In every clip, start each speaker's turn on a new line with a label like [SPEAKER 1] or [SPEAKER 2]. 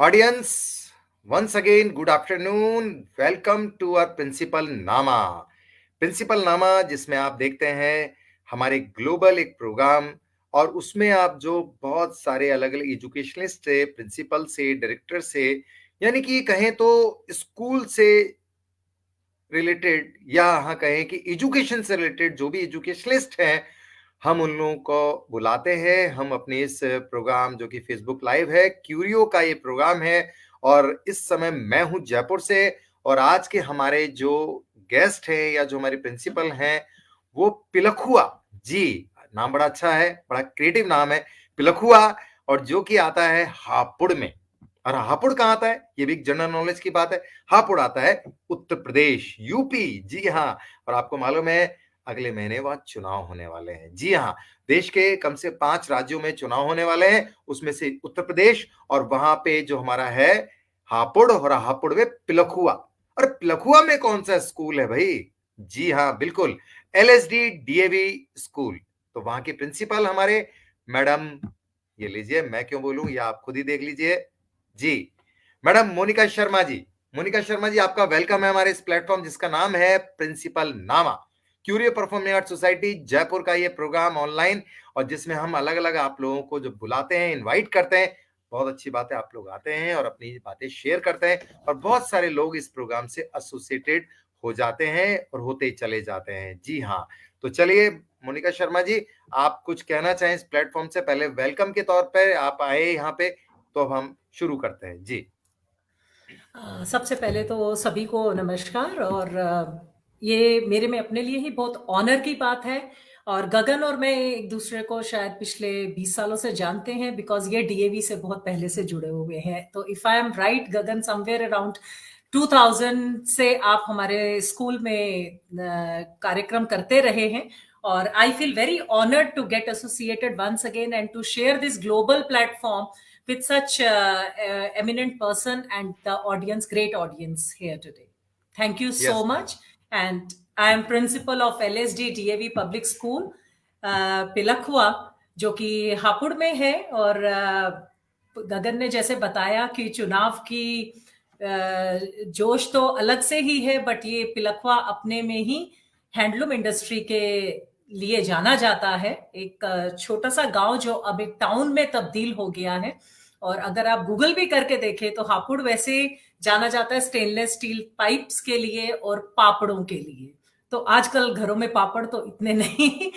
[SPEAKER 1] Audience, once again, good afternoon. Welcome to our Principal Nama. Principal Nama जिसमें आप देखते हैं हमारे ग्लोबल एक प्रोग्राम और उसमें आप जो बहुत सारे अलग अलग एजुकेशनिस्ट से प्रिंसिपल से डायरेक्टर से यानी कि कहें तो स्कूल से रिलेटेड या हाँ कहें कि एजुकेशन से रिलेटेड जो भी एजुकेशनिस्ट हैं हम उन लोगों को बुलाते हैं। हम अपने इस प्रोग्राम जो कि फेसबुक लाइव है, क्यूरियो का ये प्रोग्राम है और इस समय मैं हूं जयपुर से। और आज के हमारे जो गेस्ट हैं या जो हमारे प्रिंसिपल हैं वो पिलखुआ जी। नाम बड़ा अच्छा है, बड़ा क्रिएटिव नाम है पिलखुआ, और जो कि आता है हापुड़ में। और हापुड़ कहाँ आता है ये भी एक जनरल नॉलेज की बात है। हापुड़ आता है उत्तर प्रदेश, यूपी। जी हाँ, और आपको मालूम है अगले महीने वहां चुनाव होने वाले हैं। जी हाँ, देश के कम से 5 राज्यों में चुनाव होने वाले हैं, उसमें से उत्तर प्रदेश। और वहां पे जो हमारा है हापुड़, और हापुड़ में पिलखुआ। और पिलखुआ में कौन सा स्कूल है भाई? जी हाँ बिल्कुल, एलएसडी डीएवी स्कूल। तो वहां के प्रिंसिपल हमारे मैडम, ये लीजिए, मैं क्यों बोलूं ये आप खुद ही देख लीजिए जी, मैडम मोनिका शर्मा जी। मोनिका शर्मा जी, आपका वेलकम है हमारे इस प्लेटफॉर्म जिसका नाम है प्रिंसिपल नामा। Curio performing art society Jaipur का ये प्रोग्राम ऑनलाइन, और जिसमें हम अलग अलग आप लोगों को जो बुलाते हैं, इनवाइट करते हैं। बहुत अच्छी बात है, आप लोग आते हैं और अपनी बातें शेयर करते हैं, और बहुत सारे लोग इस प्रोग्राम से एसोसिएटेड हो जाते हैं और होते चले जाते हैं। जी हाँ, तो चलिए मोनिका शर्मा जी, आप कुछ कहना चाहें इस प्लेटफॉर्म से पहले? वेलकम के तौर पर आप आए यहाँ पे, तो अब हम शुरू करते हैं जी।
[SPEAKER 2] सबसे पहले तो सभी को नमस्कार। और ये मेरे में अपने लिए ही बहुत ऑनर की बात है। और गगन और मैं एक दूसरे को शायद पिछले 20 सालों से जानते हैं, बिकॉज ये डीएवी से बहुत पहले से जुड़े हुए हैं। तो if I am right Gagan, somewhere around 2000 से आप हमारे स्कूल में कार्यक्रम करते रहे हैं। और I feel very honoured to get associated once again and to share this global platform with such eminent person and the audience, great audience here today. Thank you so
[SPEAKER 1] yes
[SPEAKER 2] much. And I am principal of LSD DAV Public School, Pilkhuwa, जो कि हापुड़ में है। और गगन ने जैसे बताया कि चुनाव की जोश तो अलग से ही है, बट ये पिलखुआ अपने में ही हैंडलूम इंडस्ट्री के लिए जाना जाता है। एक छोटा सा गांव जो अब एक टाउन में तब्दील हो गया है। और अगर आप गूगल भी करके देखें तो हापुड़ वैसे जाना जाता है स्टेनलेस स्टील पाइप्स के लिए और पापड़ों के लिए। तो आजकल घरों में पापड़ तो इतने नहीं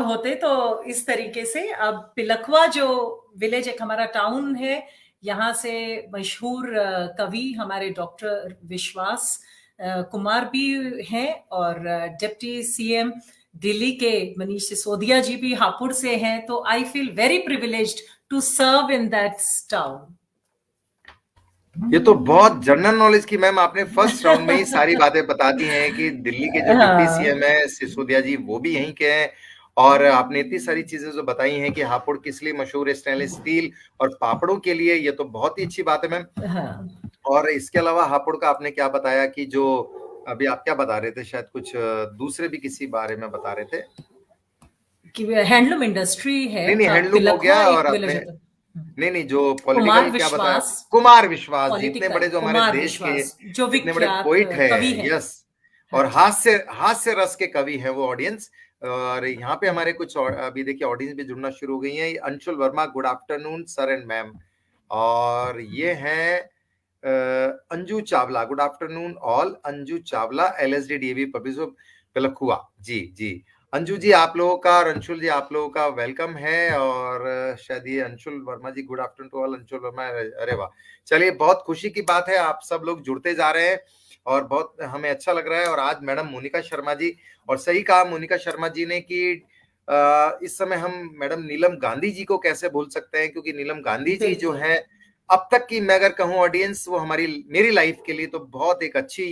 [SPEAKER 2] होते। तो इस तरीके से अब पिलखुआ जो विलेज, एक हमारा टाउन है, यहाँ से मशहूर कवि हमारे डॉक्टर विश्वास कुमार भी हैं, और डिप्टी सीएम दिल्ली के मनीष सिसोदिया जी भी हापुड़ से हैं। तो I feel very privileged to serve in that town.
[SPEAKER 1] ये तो बहुत जनरल नॉलेज की मैम, आपने फर्स्ट राउंड में ही सारी बातें बता दी हैं कि दिल्ली के जो डिप्टी सीएम है सिसोदिया जी वो भी यहीं के हैं। और आपने इतनी सारी चीजें जो बताई हैं कि हापुड़ किस लिए मशहूर है, स्टेनलेस स्टील और पापड़ों के लिए, ये तो बहुत ही अच्छी बात है मैम।
[SPEAKER 2] हाँ,
[SPEAKER 1] और इसके अलावा हापुड़ का आपने क्या बताया कि जो अभी आप क्या बता रहे थे, शायद कुछ दूसरे भी किसी बारे में बता रहे थे।
[SPEAKER 2] कि हैंडलूम इंडस्ट्री है।
[SPEAKER 1] नहीं नहीं, हैंडलूम हो
[SPEAKER 2] पिलखुआ
[SPEAKER 1] गया, और
[SPEAKER 2] एक
[SPEAKER 1] आपने
[SPEAKER 2] विलेज होता है।
[SPEAKER 1] नहीं जो
[SPEAKER 2] कुमार
[SPEAKER 1] पॉलिटिकल क्या बताया,
[SPEAKER 2] विश्वास,
[SPEAKER 1] कुमार विश्वास जी, इतने बड़े
[SPEAKER 2] पॉलिटिकल
[SPEAKER 1] जो हमारे
[SPEAKER 2] कुमार
[SPEAKER 1] देश के
[SPEAKER 2] विश्वास जो
[SPEAKER 1] इतने बड़े
[SPEAKER 2] विख्यात
[SPEAKER 1] पोइट है।
[SPEAKER 2] कवि हैं।
[SPEAKER 1] यस,
[SPEAKER 2] हाँ
[SPEAKER 1] और
[SPEAKER 2] जी।
[SPEAKER 1] हास्य रस के कवि हैं वो ऑडियंस। और यहाँ पे हमारे कुछ अभी देखिए ऑडियंस भी जुड़ना शुरू हो गई है। Anshul Verma, good afternoon sir and ma'am. और ये हैं Anju Chawla, good afternoon all. Anju Chawla, LSD DAV public Pilkhuwa. जी जी, अंजू जी आप लोगों का और अंशुल जी आप लोगों का वेलकम है। और शायद ये Anshul Verma ji, good afternoon to all Anshul Verma. अरे वाह, चलिए बहुत खुशी की बात है, आप सब लोग जुड़ते जा रहे हैं और बहुत हमें अच्छा लग रहा है। और आज मैडम मोनिका शर्मा जी, और सही कहा मोनिका शर्मा जी ने कि इस समय हम मैडम नीलम गांधी जी को कैसे भूल सकते हैं, क्योंकि नीलम गांधी जी जो
[SPEAKER 2] बिल्कुल।
[SPEAKER 1] है अब तक की, मैं अगर कहूं ऑडियंस, वो हमारी मेरी लाइफ के लिए तो बहुत एक अच्छी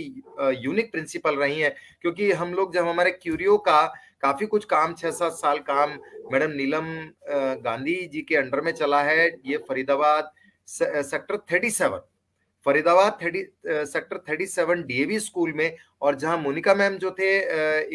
[SPEAKER 1] यूनिक प्रिंसिपल रही है। क्योंकि हम लोग जब हमारे क्यूरियो का काफी कुछ काम 6-7 साल काम मैडम नीलम गांधी जी के अंडर में चला है। ये Faridabad sector 37, Faridabad 30 sector 37 DAV school में। और जहां मोनिका मैम जो थे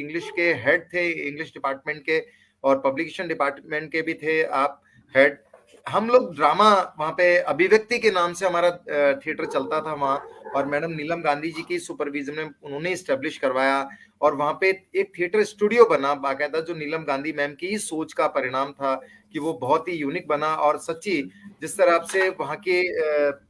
[SPEAKER 1] इंग्लिश के हेड थे, इंग्लिश डिपार्टमेंट के, और पब्लिकेशन डिपार्टमेंट के भी थे आप हेड। हम लोग ड्रामा वहाँ पे अभिव्यक्ति के नाम से हमारा थिएटर चलता था वहाँ, और मैडम नीलम गांधी जी की सुपरविजन में उन्होंने स्टेब्लिश करवाया, और वहाँ पे एक थिएटर स्टूडियो बना बाकायदा, जो नीलम गांधी मैम की ही सोच का परिणाम था कि वो बहुत ही यूनिक बना। और सच्ची जिस तरह से वहाँ की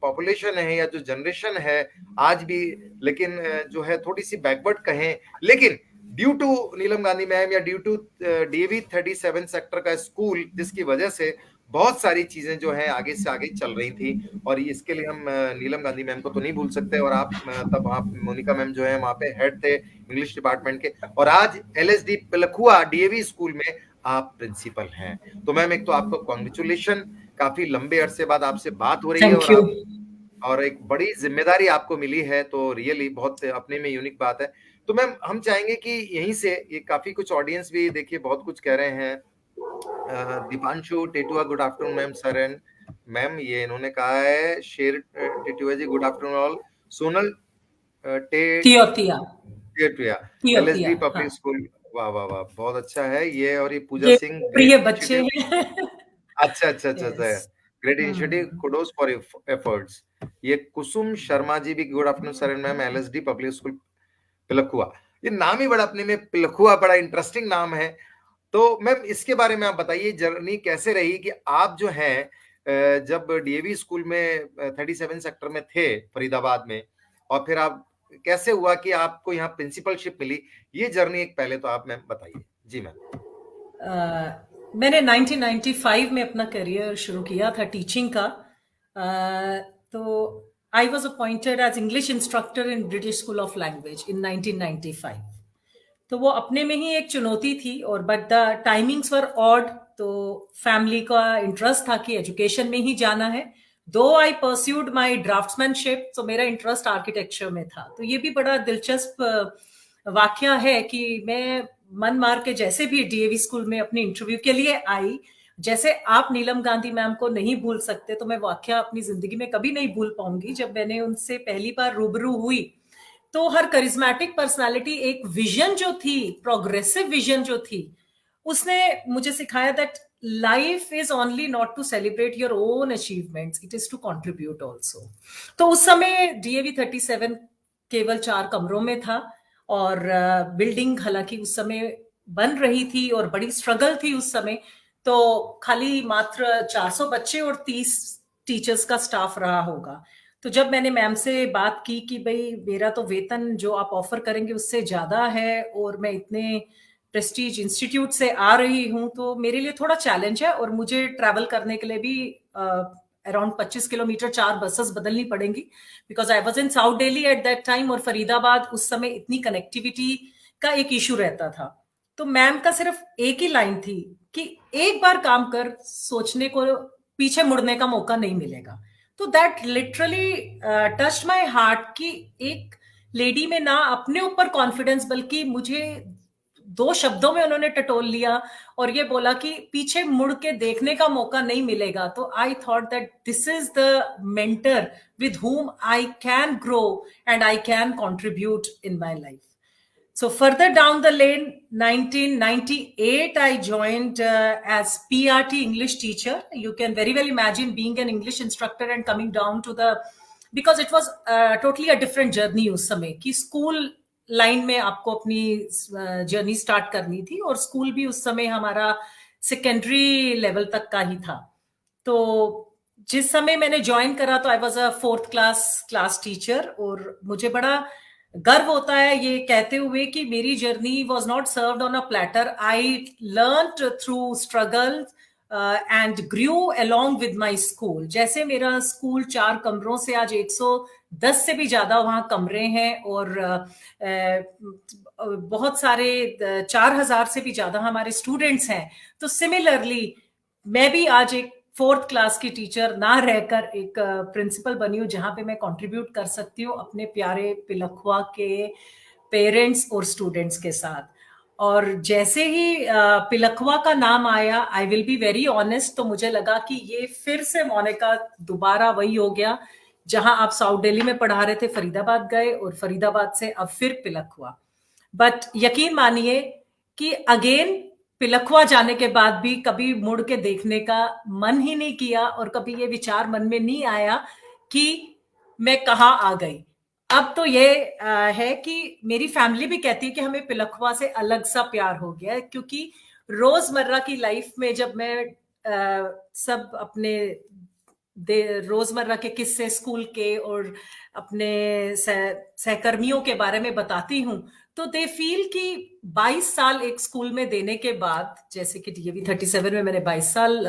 [SPEAKER 1] पॉपुलेशन है या जो जनरेशन है आज भी, लेकिन जो है थोड़ी सी बैकवर्ड कहें, लेकिन due to Neelam Gandhi ma'am या ड्यू टू डीएवी 37 सेक्टर का स्कूल, जिसकी वजह से बहुत सारी चीजें जो है आगे से आगे चल रही थी। और इसके लिए हम नीलम गांधी मैम को तो नहीं भूल सकते। और आप तब वहाँ मोनिका मैम जो है वहाँ पे हेड थे इंग्लिश डिपार्टमेंट के, और आज एलएसडी पिलखुआ डीएवी स्कूल में आप प्रिंसिपल हैं। तो मैम एक तो आपको कॉन्ग्रेचुलेशन, काफी लंबे अरसे बाद आपसे बात हो रही है,
[SPEAKER 2] थैंक यू।
[SPEAKER 1] और एक बड़ी जिम्मेदारी आपको मिली है, तो रियली बहुत अपने में यूनिक बात है। तो मैम हम चाहेंगे कि यहीं से, ये काफी कुछ ऑडियंस भी देखिए बहुत कुछ कह रहे हैं। Dipanshu Tetua, good afternoon ma'am sir and ma'am, ये इन्होंने कहा है। Sher Tetua ji, good afternoon all. Sonal
[SPEAKER 2] Theotia
[SPEAKER 1] Tetua,
[SPEAKER 2] Theotia,
[SPEAKER 1] LSD
[SPEAKER 2] हाँ,
[SPEAKER 1] पब्लिक स्कूल, वाह वाह वाह, बहुत अच्छा है ये। और ये पूजा
[SPEAKER 2] ये
[SPEAKER 1] सिंह, ग्रेट
[SPEAKER 2] प्रिय बच्चे
[SPEAKER 1] इनिशिएटिव।
[SPEAKER 2] हैं।
[SPEAKER 1] अच्छा अच्छा अच्छा अच्छा,
[SPEAKER 2] yes.
[SPEAKER 1] Great initiative, kudos for efforts. ये कुसुम शर्मा जी भी, good afternoon sir and ma'am, LSD public school Pilkhuwa. ये नाम ही बड़ा अपने में, पिलखुआ बड़ा इंटरेस्टिंग नाम है। तो मैम इसके बारे में आप बताइए, जर्नी कैसे रही कि आप जो हैं जब डीएवी स्कूल में 37 सेक्टर में थे फरीदाबाद में, और फिर आप कैसे हुआ कि आपको यहाँ प्रिंसिपलशिप मिली, ये जर्नी एक पहले तो आप मैम बताइए। जी मैम।
[SPEAKER 2] मैंने 1995 में अपना करियर शुरू किया था टीचिंग का। तो I was appointed as English instructor in British school of language in 1995। तो वो अपने में ही एक चुनौती थी, और but the timings were odd. तो फैमिली का इंटरेस्ट था कि एजुकेशन में ही जाना है। दो आई परस्यूड माई ड्राफ्ट्समैनशिप, तो मेरा इंटरेस्ट आर्किटेक्चर में था। तो ये भी बड़ा दिलचस्प वाक्य है कि मैं मन मार के जैसे भी डीएवी स्कूल में अपने इंटरव्यू के लिए आई, जैसे आप नीलम गांधी मैम को नहीं भूल सकते, तो मैं वाक्य अपनी जिंदगी में कभी नहीं भूल पाऊंगी। जब मैंने उनसे पहली बार रूबरू हुई, तो हर करिज्मेटिक पर्सनालिटी, एक विजन जो थी, प्रोग्रेसिव विजन जो थी, उसने मुझे सिखाया that life is only not to celebrate your own achievements, it is to contribute also. तो उस समय डीएवी 37 केवल 4 कमरों में था, और बिल्डिंग हालांकि उस समय बन रही थी और बड़ी स्ट्रगल थी उस समय। तो खाली मात्र 400 बच्चे और 30 टीचर्स का स्टाफ रहा होगा। तो जब मैंने मैम से बात की कि भाई मेरा तो वेतन जो आप ऑफर करेंगे उससे ज्यादा है, और मैं इतने प्रेस्टीज इंस्टीट्यूट से आ रही हूँ, तो मेरे लिए थोड़ा चैलेंज है, और मुझे ट्रैवल करने के लिए भी अराउंड 25 किलोमीटर 4 बसेस बदलनी पड़ेंगी, because I was in south Delhi at that time, और फरीदाबाद उस समय इतनी कनेक्टिविटी का एक इशू रहता था। तो मैम का सिर्फ एक ही लाइन थी कि एक बार काम कर, सोचने को पीछे मुड़ने का मौका नहीं मिलेगा। तो that literally touched my heart कि एक लेडी में ना अपने ऊपर कॉन्फिडेंस, बल्कि मुझे 2 शब्दों में उन्होंने टटोल लिया और ये बोला कि पीछे मुड़ के देखने का मौका नहीं मिलेगा। तो I thought that this is the mentor with whom I can grow and I can contribute in my life. So further down the lane, 1998, I joined as PRT English teacher. You can very well imagine being an English instructor and coming down to the, because it was totally a different journey उस समय कि school line में आपको अपनी journey start करनी थी, और school भी उस समय हमारा सेकेंडरी लेवल तक का ही था। तो जिस समय मैंने ज्वाइन करा तो I was a 4th class teacher, और मुझे बड़ा गर्व होता है ये कहते हुए कि मेरी journey was not served on a platter. I learn through struggle and Guru along with my school. जैसे मेरा स्कूल 4 कमरों से आज 110 से भी ज्यादा वहां कमरे हैं, और बहुत सारे 4000 से भी ज्यादा हमारे स्टूडेंट्स हैं. तो सिमिलरली मैं भी आज एक 4th क्लास की टीचर ना रहकर एक प्रिंसिपल बनी हूँ, जहां पे मैं कंट्रीब्यूट कर सकती हूँ अपने प्यारे पिलखुआ के पेरेंट्स और स्टूडेंट्स के साथ. और जैसे ही पिलखुआ का नाम आया, I will be very honest, तो मुझे लगा कि ये फिर से मोनिका दोबारा वही हो गया जहां आप साउथ दिल्ली में पढ़ा रहे थे, फरीदाबाद गए, और फरीदाबाद से अब फिर पिलखुआ. बट यकीन मानिए कि अगेन पिलखुआ जाने के बाद भी कभी मुड़ के देखने का मन ही नहीं किया, और कभी ये विचार मन में नहीं आया कि मैं कहाँ आ गई। अब तो ये है कि मेरी फैमिली भी कहती है कि हमें पिलखुआ से अलग सा प्यार हो गया है, क्योंकि रोजमर्रा की लाइफ में जब मैं सब अपने रोजमर्रा के किस्से स्कूल के और अपने सहकर्मियों के बारे में बताती हूँ, तो दे फील कि 22 साल एक स्कूल में देने के बाद, जैसे कि डीएवी 37 में मैंने 22 साल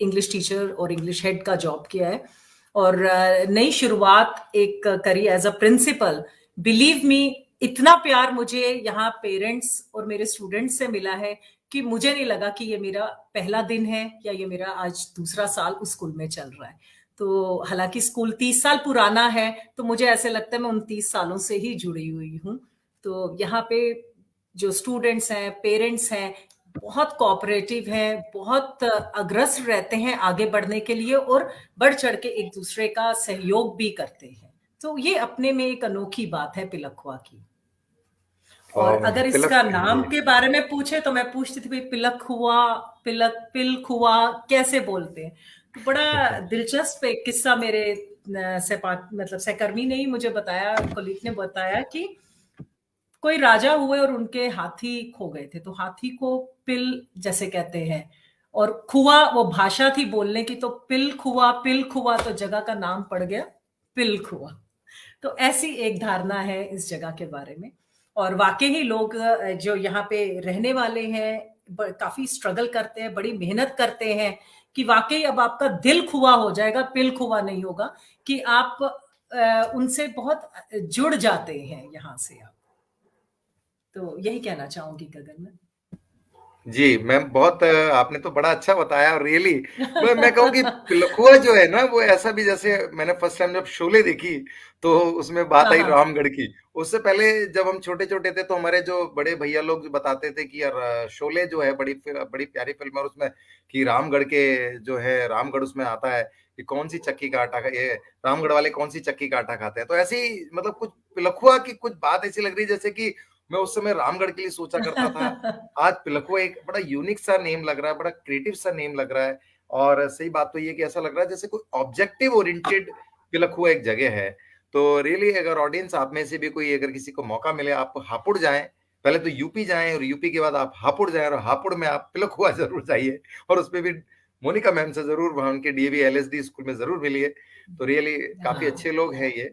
[SPEAKER 2] इंग्लिश टीचर और इंग्लिश हेड का जॉब किया है, और नई शुरुआत एक करी as a principal. Believe me, इतना प्यार मुझे यहाँ पेरेंट्स और मेरे स्टूडेंट्स से मिला है कि मुझे नहीं लगा कि ये मेरा पहला दिन है या ये मेरा आज दूसरा साल उस स्कूल में चल रहा है। तो हालांकि स्कूल 30 साल पुराना है, तो मुझे ऐसे लगता है मैं उन 30 सालों से ही जुड़ी हुई हूँ। तो यहाँ पे जो स्टूडेंट्स हैं, पेरेंट्स हैं, बहुत कोऑपरेटिव हैं, बहुत अग्रसर रहते हैं आगे बढ़ने के लिए, और बढ़ चढ़ के एक दूसरे का सहयोग भी करते हैं। तो ये अपने में एक अनोखी बात है पिलखुआ की। और अगर इसका नाम के बारे में पूछे तो मैं पूछती थी, भाई पिलखुआ, पिलखुआ कैसे बोलते हैं? तो बड़ा दिलचस्प एक किस्सा मेरे मतलब सहकर्मी ने ही मुझे बताया, कलीग ने बताया कि कोई राजा हुए और उनके हाथी खो गए थे, तो हाथी को पिल जैसे कहते हैं, और खुआ वो भाषा थी बोलने की, तो पिल खुआ तो जगह का नाम पड़ गया पिल खुआ। तो ऐसी एक धारणा है इस जगह के बारे में। और वाकई ही लोग जो यहाँ पे रहने वाले हैं काफी स्ट्रगल करते हैं, बड़ी मेहनत करते हैं कि वाकई अब आपका दिल खुआ हो जाएगा, पिल खुआ नहीं होगा, कि आप उनसे बहुत जुड़ जाते हैं यहाँ से आप। तो यही कहना चाहूंगी गगन में।
[SPEAKER 1] जी मैम, बहुत आपने तो बड़ा अच्छा बताया, और रियली मैं कहूँ कि पिलखुआ जो है ना, वो ऐसा भी, जैसे मैंने फर्स्ट टाइम जब शोले देखी तो उसमें बात
[SPEAKER 2] हाँ
[SPEAKER 1] आई
[SPEAKER 2] हाँ
[SPEAKER 1] रामगढ़ की। उससे पहले जब हम छोटे छोटे थे तो हमारे जो बड़े भैया लोग बताते थे कि यार शोले जो है बड़ी बड़ी प्यारी फिल्म है, और उसमें कि रामगढ़ के जो है, रामगढ़ उसमें आता है कि कौन सी चक्की का आटा ये रामगढ़ वाले कौन सी चक्की का आटा खाते हैं। तो ऐसी मतलब कुछ पिलखुआ की कुछ बात ऐसी लग रही है जैसे कि मैं उस समय रामगढ़ के लिए सोचा करता था। आज पिलखुआ एक बड़ा यूनिक सा नेम लग रहा है, बड़ा क्रिएटिव सा नेम लग रहा है। और सही बात तो ये कि ऐसा लग रहा है जैसे कोई ऑब्जेक्टिव ओरिएंटेड पिलखुआ एक जगह है। तो रियली अगर ऑडियंस आप में से भी कोई, अगर किसी को मौका मिले, आप हापुड़ जाएं, पहले तो यूपी जाएं और यूपी के बाद आप हापुड़ जाएं, और हापुड़ में आप पिलखुआ जरूर जाइए, और उसमें भी मोनिका मैम से जरूर, वहां उनके डीएवी एलएसडी स्कूल में जरूर मिलिए। तो रियली काफी अच्छे लोग हैं ये।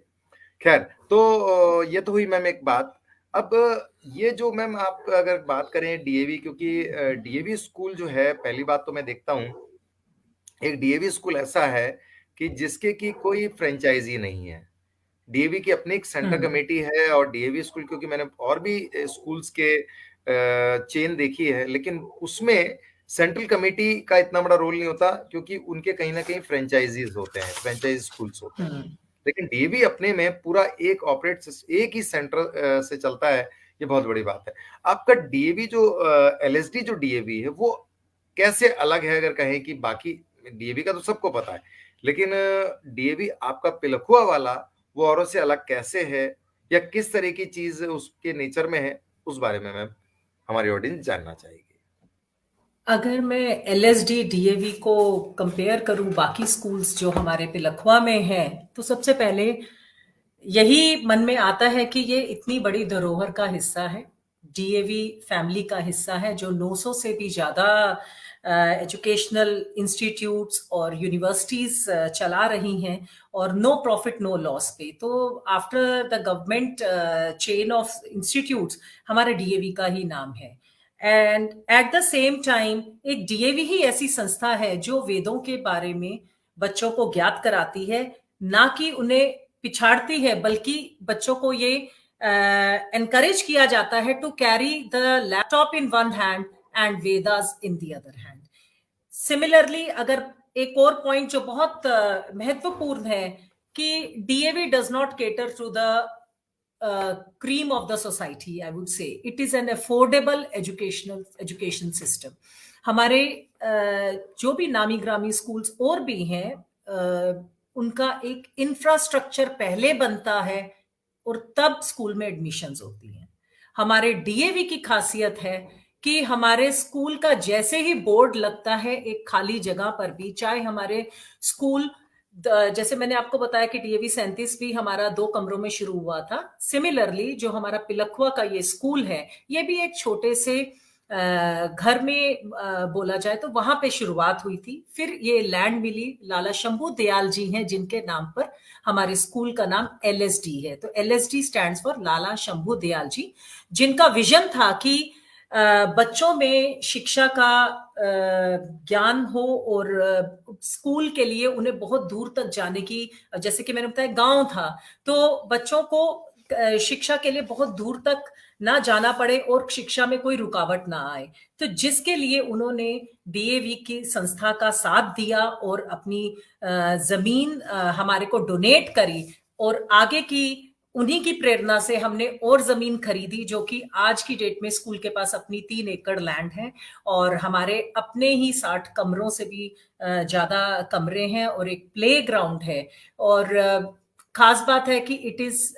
[SPEAKER 1] खैर, तो ये तो हुई मैम एक बात। अब ये जो मैम आप अगर बात करें डीएवी, क्योंकि डीएवी स्कूल जो है, पहली बात तो मैं देखता हूँ एक डीएवी स्कूल ऐसा है कि जिसके की कोई फ्रेंचाइजी नहीं है। डीएवी की अपनी एक सेंटर कमेटी है, और डीएवी स्कूल, क्योंकि मैंने और भी स्कूल्स के चेन देखी है, लेकिन उसमें सेंट्रल कमेटी का इतना बड़ा रोल नहीं होता, क्योंकि उनके कहीं ना कहीं फ्रेंचाइजीज होते हैं, फ्रेंचाइज स्कूल्स होते हैं। लेकिन डीएवी अपने में पूरा एक एक ही सेंटर से चलता है, ये बहुत बड़ी बात है। आपका डीएवी जो एलएसडी जो डीएवी है, वो कैसे अलग है? अगर कहें कि बाकी डीएवी का तो सबको पता है, लेकिन डीएवी आपका पिलखुआ वाला वो औरों से अलग कैसे है, या किस तरह की चीज उसके नेचर में है, उस बारे में मैम हमारी ऑडियंस जानना चाहेगी।
[SPEAKER 2] अगर मैं एलएसडी डीएवी को कंपेयर करूं बाकी स्कूल्स जो हमारे पिलखुआ में हैं, तो सबसे पहले यही मन में आता है कि ये इतनी बड़ी धरोहर का हिस्सा है, डीएवी फैमिली का हिस्सा है, जो 900 से भी ज्यादा एजुकेशनल इंस्टीट्यूट्स और यूनिवर्सिटीज चला रही हैं, और नो प्रॉफिट नो लॉस पे। तो after the government chain of institutes हमारे डीएवी का ही नाम है। And eight the same time एक डीएवी ही ऐसी संस्था है जो वेदों के बारे में बच्चों को ज्ञात कराती है, ना कि उन्हें पिछाड़ती है, बल्कि बच्चों को ये एनकरेज किया जाता है to carry the laptop in one hand and Vedas in the other hand. Similarly, अगर एक और पॉइंट जो बहुत महत्वपूर्ण है कि DAV does not cater to the cream of the society, I would say it is an affordable education system. हमारे जो भी नामी ग्रामी स्कूल्स और भी हैं, उनका एक इंफ्रास्ट्रक्चर पहले बनता है और तब स्कूल में एडमिशंस होती हैं। हमारे डीएवी की खासियत है कि हमारे स्कूल का जैसे ही बोर्ड लगता है एक खाली जगह पर भी, चाहे हमारे स्कूल जैसे मैंने आपको बताया कि डीएवी 37 भी हमारा 2 कमरों में शुरू हुआ था, सिमिलरली जो हमारा पिलखुआ का ये स्कूल है, ये भी एक छोटे से घर में बोला जाए तो वहां पे शुरुआत हुई थी। फिर ये लैंड मिली, लाला शंभू दयाल जी हैं जिनके नाम पर हमारे स्कूल का नाम एलएसडी है। तो एलएसडी स्टैंड्स फॉर लाला शंभू दयाल जी, जिनका विजन था कि बच्चों में शिक्षा का ज्ञान हो और स्कूल के लिए उन्हें बहुत दूर तक जाने की, जैसे कि मैंने बताया गांव था, तो बच्चों को शिक्षा के लिए बहुत दूर तक ना जाना पड़े और शिक्षा में कोई रुकावट ना आए। तो जिसके लिए उन्होंने डीएवी की संस्था का साथ दिया और अपनी जमीन हमारे को डोनेट करी, और आगे की उन्हीं की प्रेरणा से हमने और जमीन खरीदी, जो कि आज की डेट में स्कूल के पास अपनी 3 एकड़ लैंड है और हमारे अपने ही 60 कमरों से भी ज्यादा कमरे हैं और एक प्ले ग्राउंड है। और खास बात है कि it is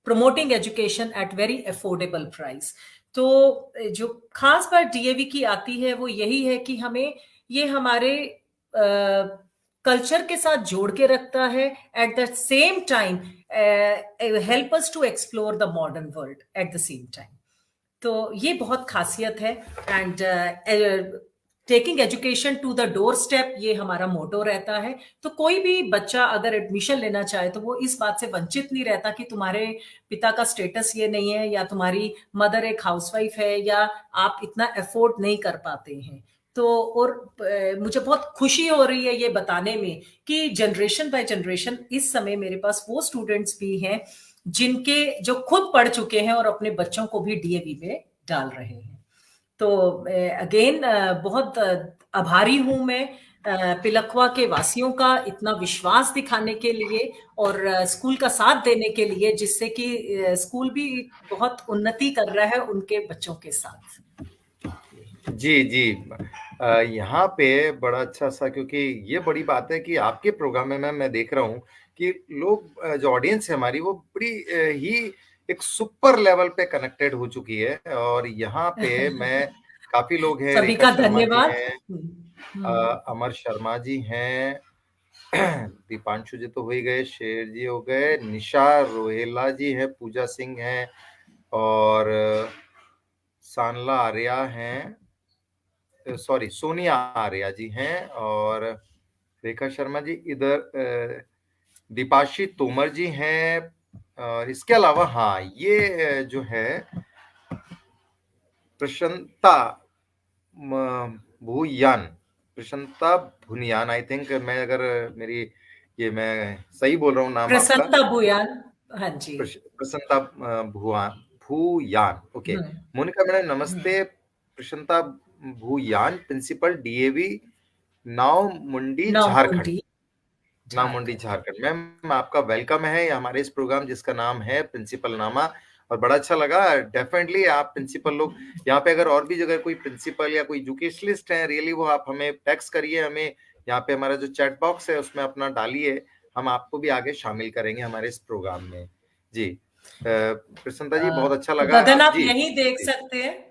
[SPEAKER 2] promoting education at very affordable price. तो जो खास बात डीएवी की आती है वो यही है कि हमें ये हमारे कल्चर के साथ जोड़ के रखता है, at the same time help us to explore the modern world at the same time. तो ये बहुत खासियत है। And taking education to the doorstep, ये हमारा मोटो रहता है। तो कोई भी बच्चा अगर एडमिशन लेना चाहे तो वो इस बात से वंचित नहीं रहता कि तुम्हारे पिता का स्टेटस ये नहीं है, या तुम्हारी मदर एक हाउसवाइफ है, या आप इतना अफोर्ड नहीं कर पाते हैं। तो और मुझे बहुत खुशी हो रही है ये बताने में कि जनरेशन बाय जनरेशन इस समय मेरे पास वो स्टूडेंट्स भी हैं जिनके जो खुद पढ़ चुके हैं और अपने बच्चों को भी डीएवी में डाल रहे हैं। तो अगेन बहुत आभारी हूं मैं पिलखुआ के वासियों का इतना विश्वास दिखाने के लिए और स्कूल का साथ देने के लिए, जिससे कि स्कूल भी बहुत उन्नति कर रहा है उनके बच्चों के साथ।
[SPEAKER 1] जी जी, यहाँ पे बड़ा अच्छा सा, क्योंकि ये बड़ी बात है कि आपके प्रोग्राम में मैं देख रहा हूँ कि लोग, जो ऑडियंस है हमारी, वो बड़ी ही एक सुपर लेवल पे कनेक्टेड हो चुकी है। और यहाँ पे मैं काफी लोग हैं,
[SPEAKER 2] सभी
[SPEAKER 1] रेखा
[SPEAKER 2] का
[SPEAKER 1] शर्मा जी
[SPEAKER 2] धन्यवाद।
[SPEAKER 1] हैं, अमर शर्मा जी हैं, दीपांशु जी तो हो ही गए, शेर जी हो गए, निशा रोहेला जी हैं, पूजा सिंह हैं, और सानला आर्या हैं, सॉरी सोनिया आर्या जी हैं, और रेखा शर्मा जी इधर, दीपाशी तोमर जी हैं। और इसके अलावा हाँ, ये जो है प्रशंता भूयान, प्रशंता भुनियान, आई थिंक, मैं अगर मेरी ये मैं सही बोल रहा हूँ नाम आपका,
[SPEAKER 2] प्रसन्नता भूयान। हाँ जी।
[SPEAKER 1] प्रसन्नता भूयान। ओके, मोनिका मैडम नमस्ते। प्रसन्नता भूयान, प्रिंसिपल डीएवी नाव मुंडी झारखंड,
[SPEAKER 2] नामुंडी
[SPEAKER 1] नामुंडी
[SPEAKER 2] झारखंड।
[SPEAKER 1] झारखंड। मैम आपका वेलकम है हमारे इस प्रोग्राम जिसका नाम है प्रिंसिपल नामा, और बड़ा अच्छा लगा। डेफिनेटली आप प्रिंसिपल लोग यहाँ पे, अगर और भी जगह कोई प्रिंसिपल या कोई एजुकेशनिस्ट है, रियली वो आप हमें टेक्स्ट करिए, हमें यहाँ पे हमारा जो चैट बॉक्स है उसमें अपना डालिए, हम आपको भी आगे शामिल करेंगे हमारे इस प्रोग्राम में। जी प्रसन्नता जी, बहुत अच्छा लगा
[SPEAKER 2] गगन,
[SPEAKER 1] आप
[SPEAKER 2] आप
[SPEAKER 1] जी।
[SPEAKER 2] यही देख सकते हैं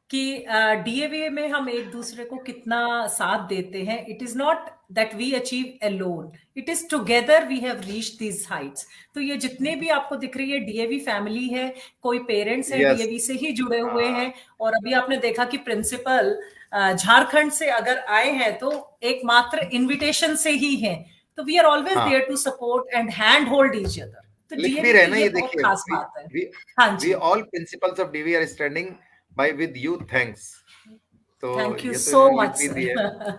[SPEAKER 2] कि डीएवी में हम एक दूसरे को कितना साथ देते हैं। It is not that we achieve alone, it is together we have reached these heights. तो ये जितने भी आपको दिख रही है डीएवी फैमिली है, कोई पेरेंट्स हैं
[SPEAKER 1] यस,
[SPEAKER 2] डीएवी से ही जुड़े हुए हैं, और अभी आपने देखा कि प्रिंसिपल झारखंड से अगर आए हैं तो एक मात्र इनविटेशन से ही है। तो वी आर ऑलवेज
[SPEAKER 1] हाँ,
[SPEAKER 2] there to support and hand hold each other. तो
[SPEAKER 1] लिख भी
[SPEAKER 2] डीएवी
[SPEAKER 1] रहे
[SPEAKER 2] की
[SPEAKER 1] ना,
[SPEAKER 2] ये
[SPEAKER 1] ये
[SPEAKER 2] बहुत
[SPEAKER 1] देखिए,
[SPEAKER 2] खास बात है।
[SPEAKER 1] वी
[SPEAKER 2] हाँ
[SPEAKER 1] वी
[SPEAKER 2] जी।
[SPEAKER 1] All principals of DAV are standing by with you, thanks. तो
[SPEAKER 2] थैंक यू
[SPEAKER 1] ये तो
[SPEAKER 2] सो
[SPEAKER 1] इन्होंने लिख
[SPEAKER 2] मच
[SPEAKER 1] भी दिया
[SPEAKER 2] सर।
[SPEAKER 1] है।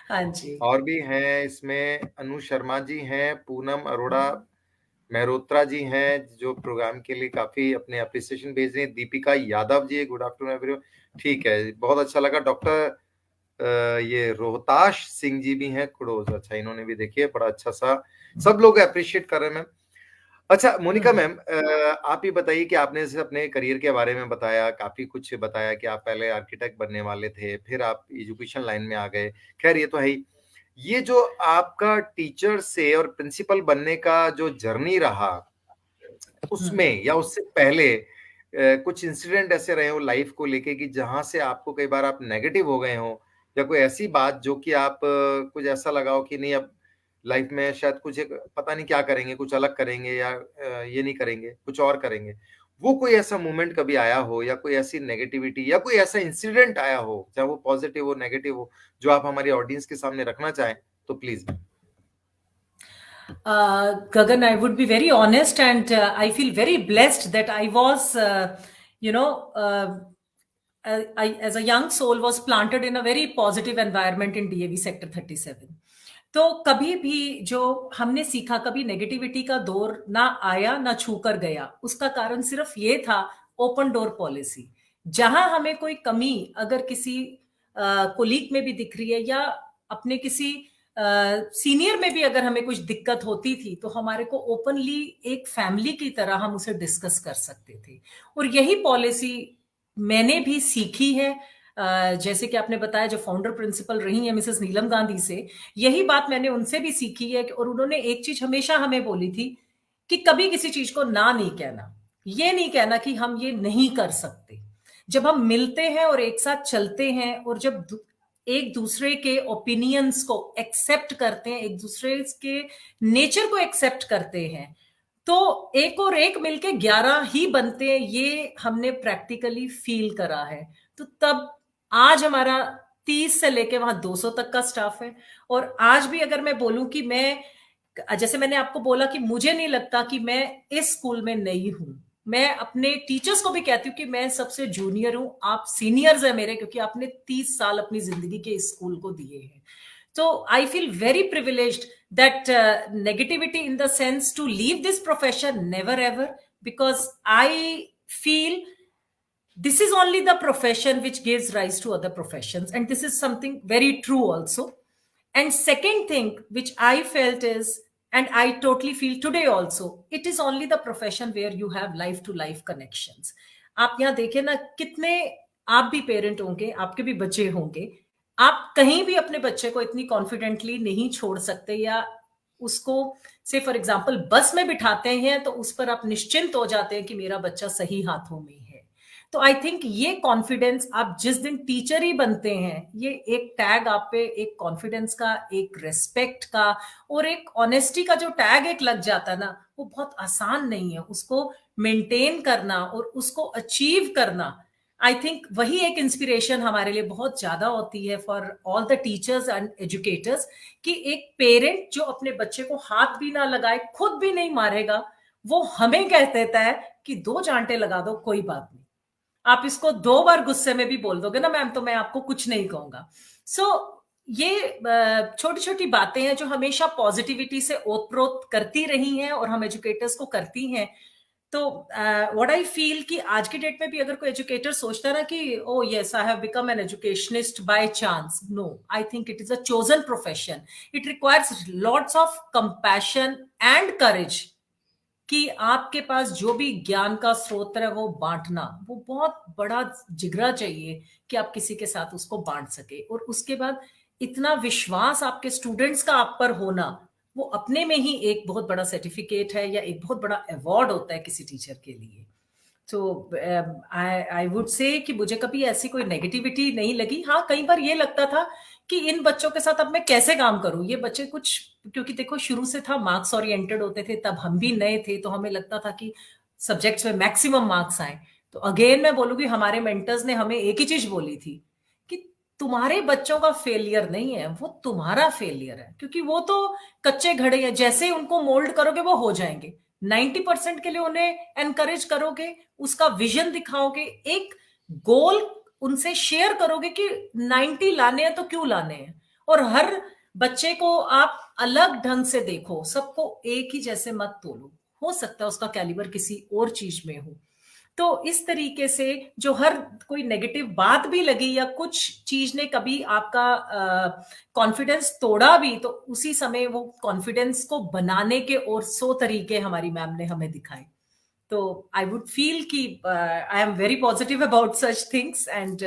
[SPEAKER 2] हाँ जी।
[SPEAKER 1] और भी हैं इसमें, अनु शर्मा जी हैं, पूनम अरोड़ा मेहरोत्रा जी हैं जो प्रोग्राम के लिए काफी अपने अप्रिसिएशन भेज रहे हैं, Deepika Yadav ji, good afternoon everyone. ठीक है, बहुत अच्छा लगा। डॉक्टर ये रोहताश सिंह जी भी हैं कुड़ोज, अच्छा, इन्होंने भी देखिए बड़ा अच्छा सा, सब लोग अप्रिशिएट कर रहे हैं मैम। अच्छा मोनिका मैम, आप ही बताइए कि आपने जैसे अपने करियर के बारे में बताया, काफी कुछ बताया कि आप पहले आर्किटेक्ट बनने वाले थे, फिर आप एजुकेशन लाइन में आ गए, खैर ये तो है ही। ये जो आपका टीचर से और प्रिंसिपल बनने का जो जर्नी रहा, उसमें या उससे पहले कुछ इंसिडेंट ऐसे रहे हो लाइफ को लेके कि जहां से आपको कई बार आप नेगेटिव हो गए हो, या कोई ऐसी बात जो कि आप कुछ ऐसा लगा हो कि नहीं अब लाइफ में शायद कुछ एक पता नहीं क्या करेंगे, कुछ अलग करेंगे, या ये नहीं करेंगे, कुछ और करेंगे, वो कोई ऐसा मोमेंट कभी आया हो, या कोई ऐसी नेगेटिविटी या कोई ऐसा इंसिडेंट आया हो, चाहे वो पॉजिटिव हो नेगेटिव हो, जो आप हमारी ऑडियंस के सामने रखना चाहें, तो please.
[SPEAKER 2] Gagan, I would be very honest, and I feel very blessed that I was, you know, as a young soul, was planted in a very positive environment in DAV Sector 37. तो कभी भी जो हमने सीखा, कभी negativity का दौर ना आया ना छू कर गया। उसका कारण सिर्फ ये था, ओपन डोर पॉलिसी। जहां हमें कोई कमी अगर किसी कोलीग में भी दिख रही है, या अपने किसी सीनियर में भी अगर हमें कुछ दिक्कत होती थी, तो हमारे को ओपनली एक फैमिली की तरह हम उसे डिस्कस कर सकते थे। और यही पॉलिसी मैंने भी सीखी है। जैसे कि आपने बताया, जो फाउंडर प्रिंसिपल रही है मिसेस नीलम गांधी से, यही बात मैंने उनसे भी सीखी है। और उन्होंने एक चीज हमेशा हमें बोली थी कि कभी किसी चीज को ना नहीं कहना, ये नहीं कहना कि हम ये नहीं कर सकते। जब हम मिलते हैं और एक साथ चलते हैं, और जब एक दूसरे के ओपिनियंस को एक्सेप्ट करते हैं, एक दूसरे के नेचर को एक्सेप्ट करते हैं, तो एक और एक मिलके 11 ही बनते हैं। ये हमने प्रैक्टिकली फील करा है। तो तब आज हमारा 30 से लेके वहां 200 तक का स्टाफ है। और आज भी अगर मैं बोलूं कि मैं, जैसे मैंने आपको बोला कि मुझे नहीं लगता कि मैं इस स्कूल में नई हूं। मैं अपने टीचर्स को भी कहती हूँ कि मैं सबसे जूनियर हूं, आप सीनियर्स हैं मेरे, क्योंकि आपने 30 साल अपनी जिंदगी के इस स्कूल को दिए हैं। So I feel very privileged that negativity in the sense to leave this profession, never ever, because I feel this is only the profession which gives rise to other professions, and this is something very true also. And second thing which I felt is, and I totally feel today also, it is only the profession where you have life to life connections. आप यहाँ देखें ना, कितने आप भी parent होंगे, आपके भी बच्चे होंगे, आप कहीं भी अपने बच्चे को इतनी कॉन्फिडेंटली नहीं छोड़ सकते, या उसको से फॉर एग्जांपल बस में बिठाते हैं तो उस पर आप निश्चिंत हो जाते हैं कि मेरा बच्चा सही हाथों में है। तो आई थिंक ये कॉन्फिडेंस, आप जिस दिन टीचर ही बनते हैं, ये एक टैग आप पे, एक कॉन्फिडेंस का, एक रेस्पेक्ट का और एक ऑनेस्टी का जो टैग एक लग जाता है ना, वो बहुत आसान नहीं है। उसको मेंटेन करना और उसको अचीव करना, आई थिंक वही एक इंस्पिरेशन हमारे लिए बहुत ज्यादा होती है for all the teachers and educators, कि एक पेरेंट जो अपने बच्चे को हाथ भी ना लगाए, खुद भी नहीं मारेगा, वो हमें कह देता है कि 2 चांटे लगा दो, कोई बात नहीं, आप इसको 2 बार गुस्से में भी बोल दोगे ना मैम, तो मैं आपको कुछ नहीं कहूंगा। सो ये छोटी छोटी बातें हैं जो हमेशा पॉजिटिविटी से ओतप्रोत करती रही हैं और हम एजुकेटर्स को करती हैं। तो व्हाट आई फील कि आज की डेट में भी अगर कोई एजुकेटर सोचता ना कि oh yes I have become an educationist by chance, no, I think it is a chosen profession. It requires lots of compassion and courage, कि आपके पास जो भी ज्ञान का स्रोत है वो बांटना, वो बहुत बड़ा जिगरा चाहिए कि आप किसी के साथ उसको बांट सके। और उसके बाद इतना विश्वास आपके स्टूडेंट्स का आप पर होना, वो अपने में ही एक बहुत बड़ा सर्टिफिकेट है, या एक बहुत बड़ा अवार्ड होता है किसी टीचर के लिए। तो आई वुड से कि मुझे कभी ऐसी कोई नेगेटिविटी नहीं लगी। हाँ, कई बार ये लगता था कि इन बच्चों के साथ अब मैं कैसे काम करूं, ये बच्चे कुछ, क्योंकि देखो शुरू से था मार्क्स ओरिएंटेड होते थे, तब हम भी नए थे, तो हमें लगता था कि सब्जेक्ट्स में मैक्सिमम मार्क्स आए। तो अगेन मैं बोलूंगी, हमारे मेंटर्स ने हमें एक ही चीज बोली थी कि तुम्हारे बच्चों का फेलियर नहीं है, वो तुम्हारा फेलियर है, क्योंकि वो तो कच्चे घड़े हैं, जैसे ही उनको मोल्ड करोगे वो हो जाएंगे। 90% के लिए उन्हें एनकरेज करोगे, उसका विजन दिखाओगे, एक गोल उनसे शेयर करोगे कि 90 लाने हैं तो क्यों लाने हैं, और हर बच्चे को आप अलग ढंग से देखो, सबको एक ही जैसे मत तोलो। हो सकता है उसका कैलिबर किसी और चीज में हो। तो इस तरीके से जो हर कोई नेगेटिव बात भी लगी या कुछ चीज ने कभी आपका कॉन्फिडेंस तोड़ा भी, तो उसी समय वो कॉन्फिडेंस को बनाने के और 100 तरीके हमारी मैम ने हमें दिखाए। तो आई वुड फील कि आई am very positive about such things, and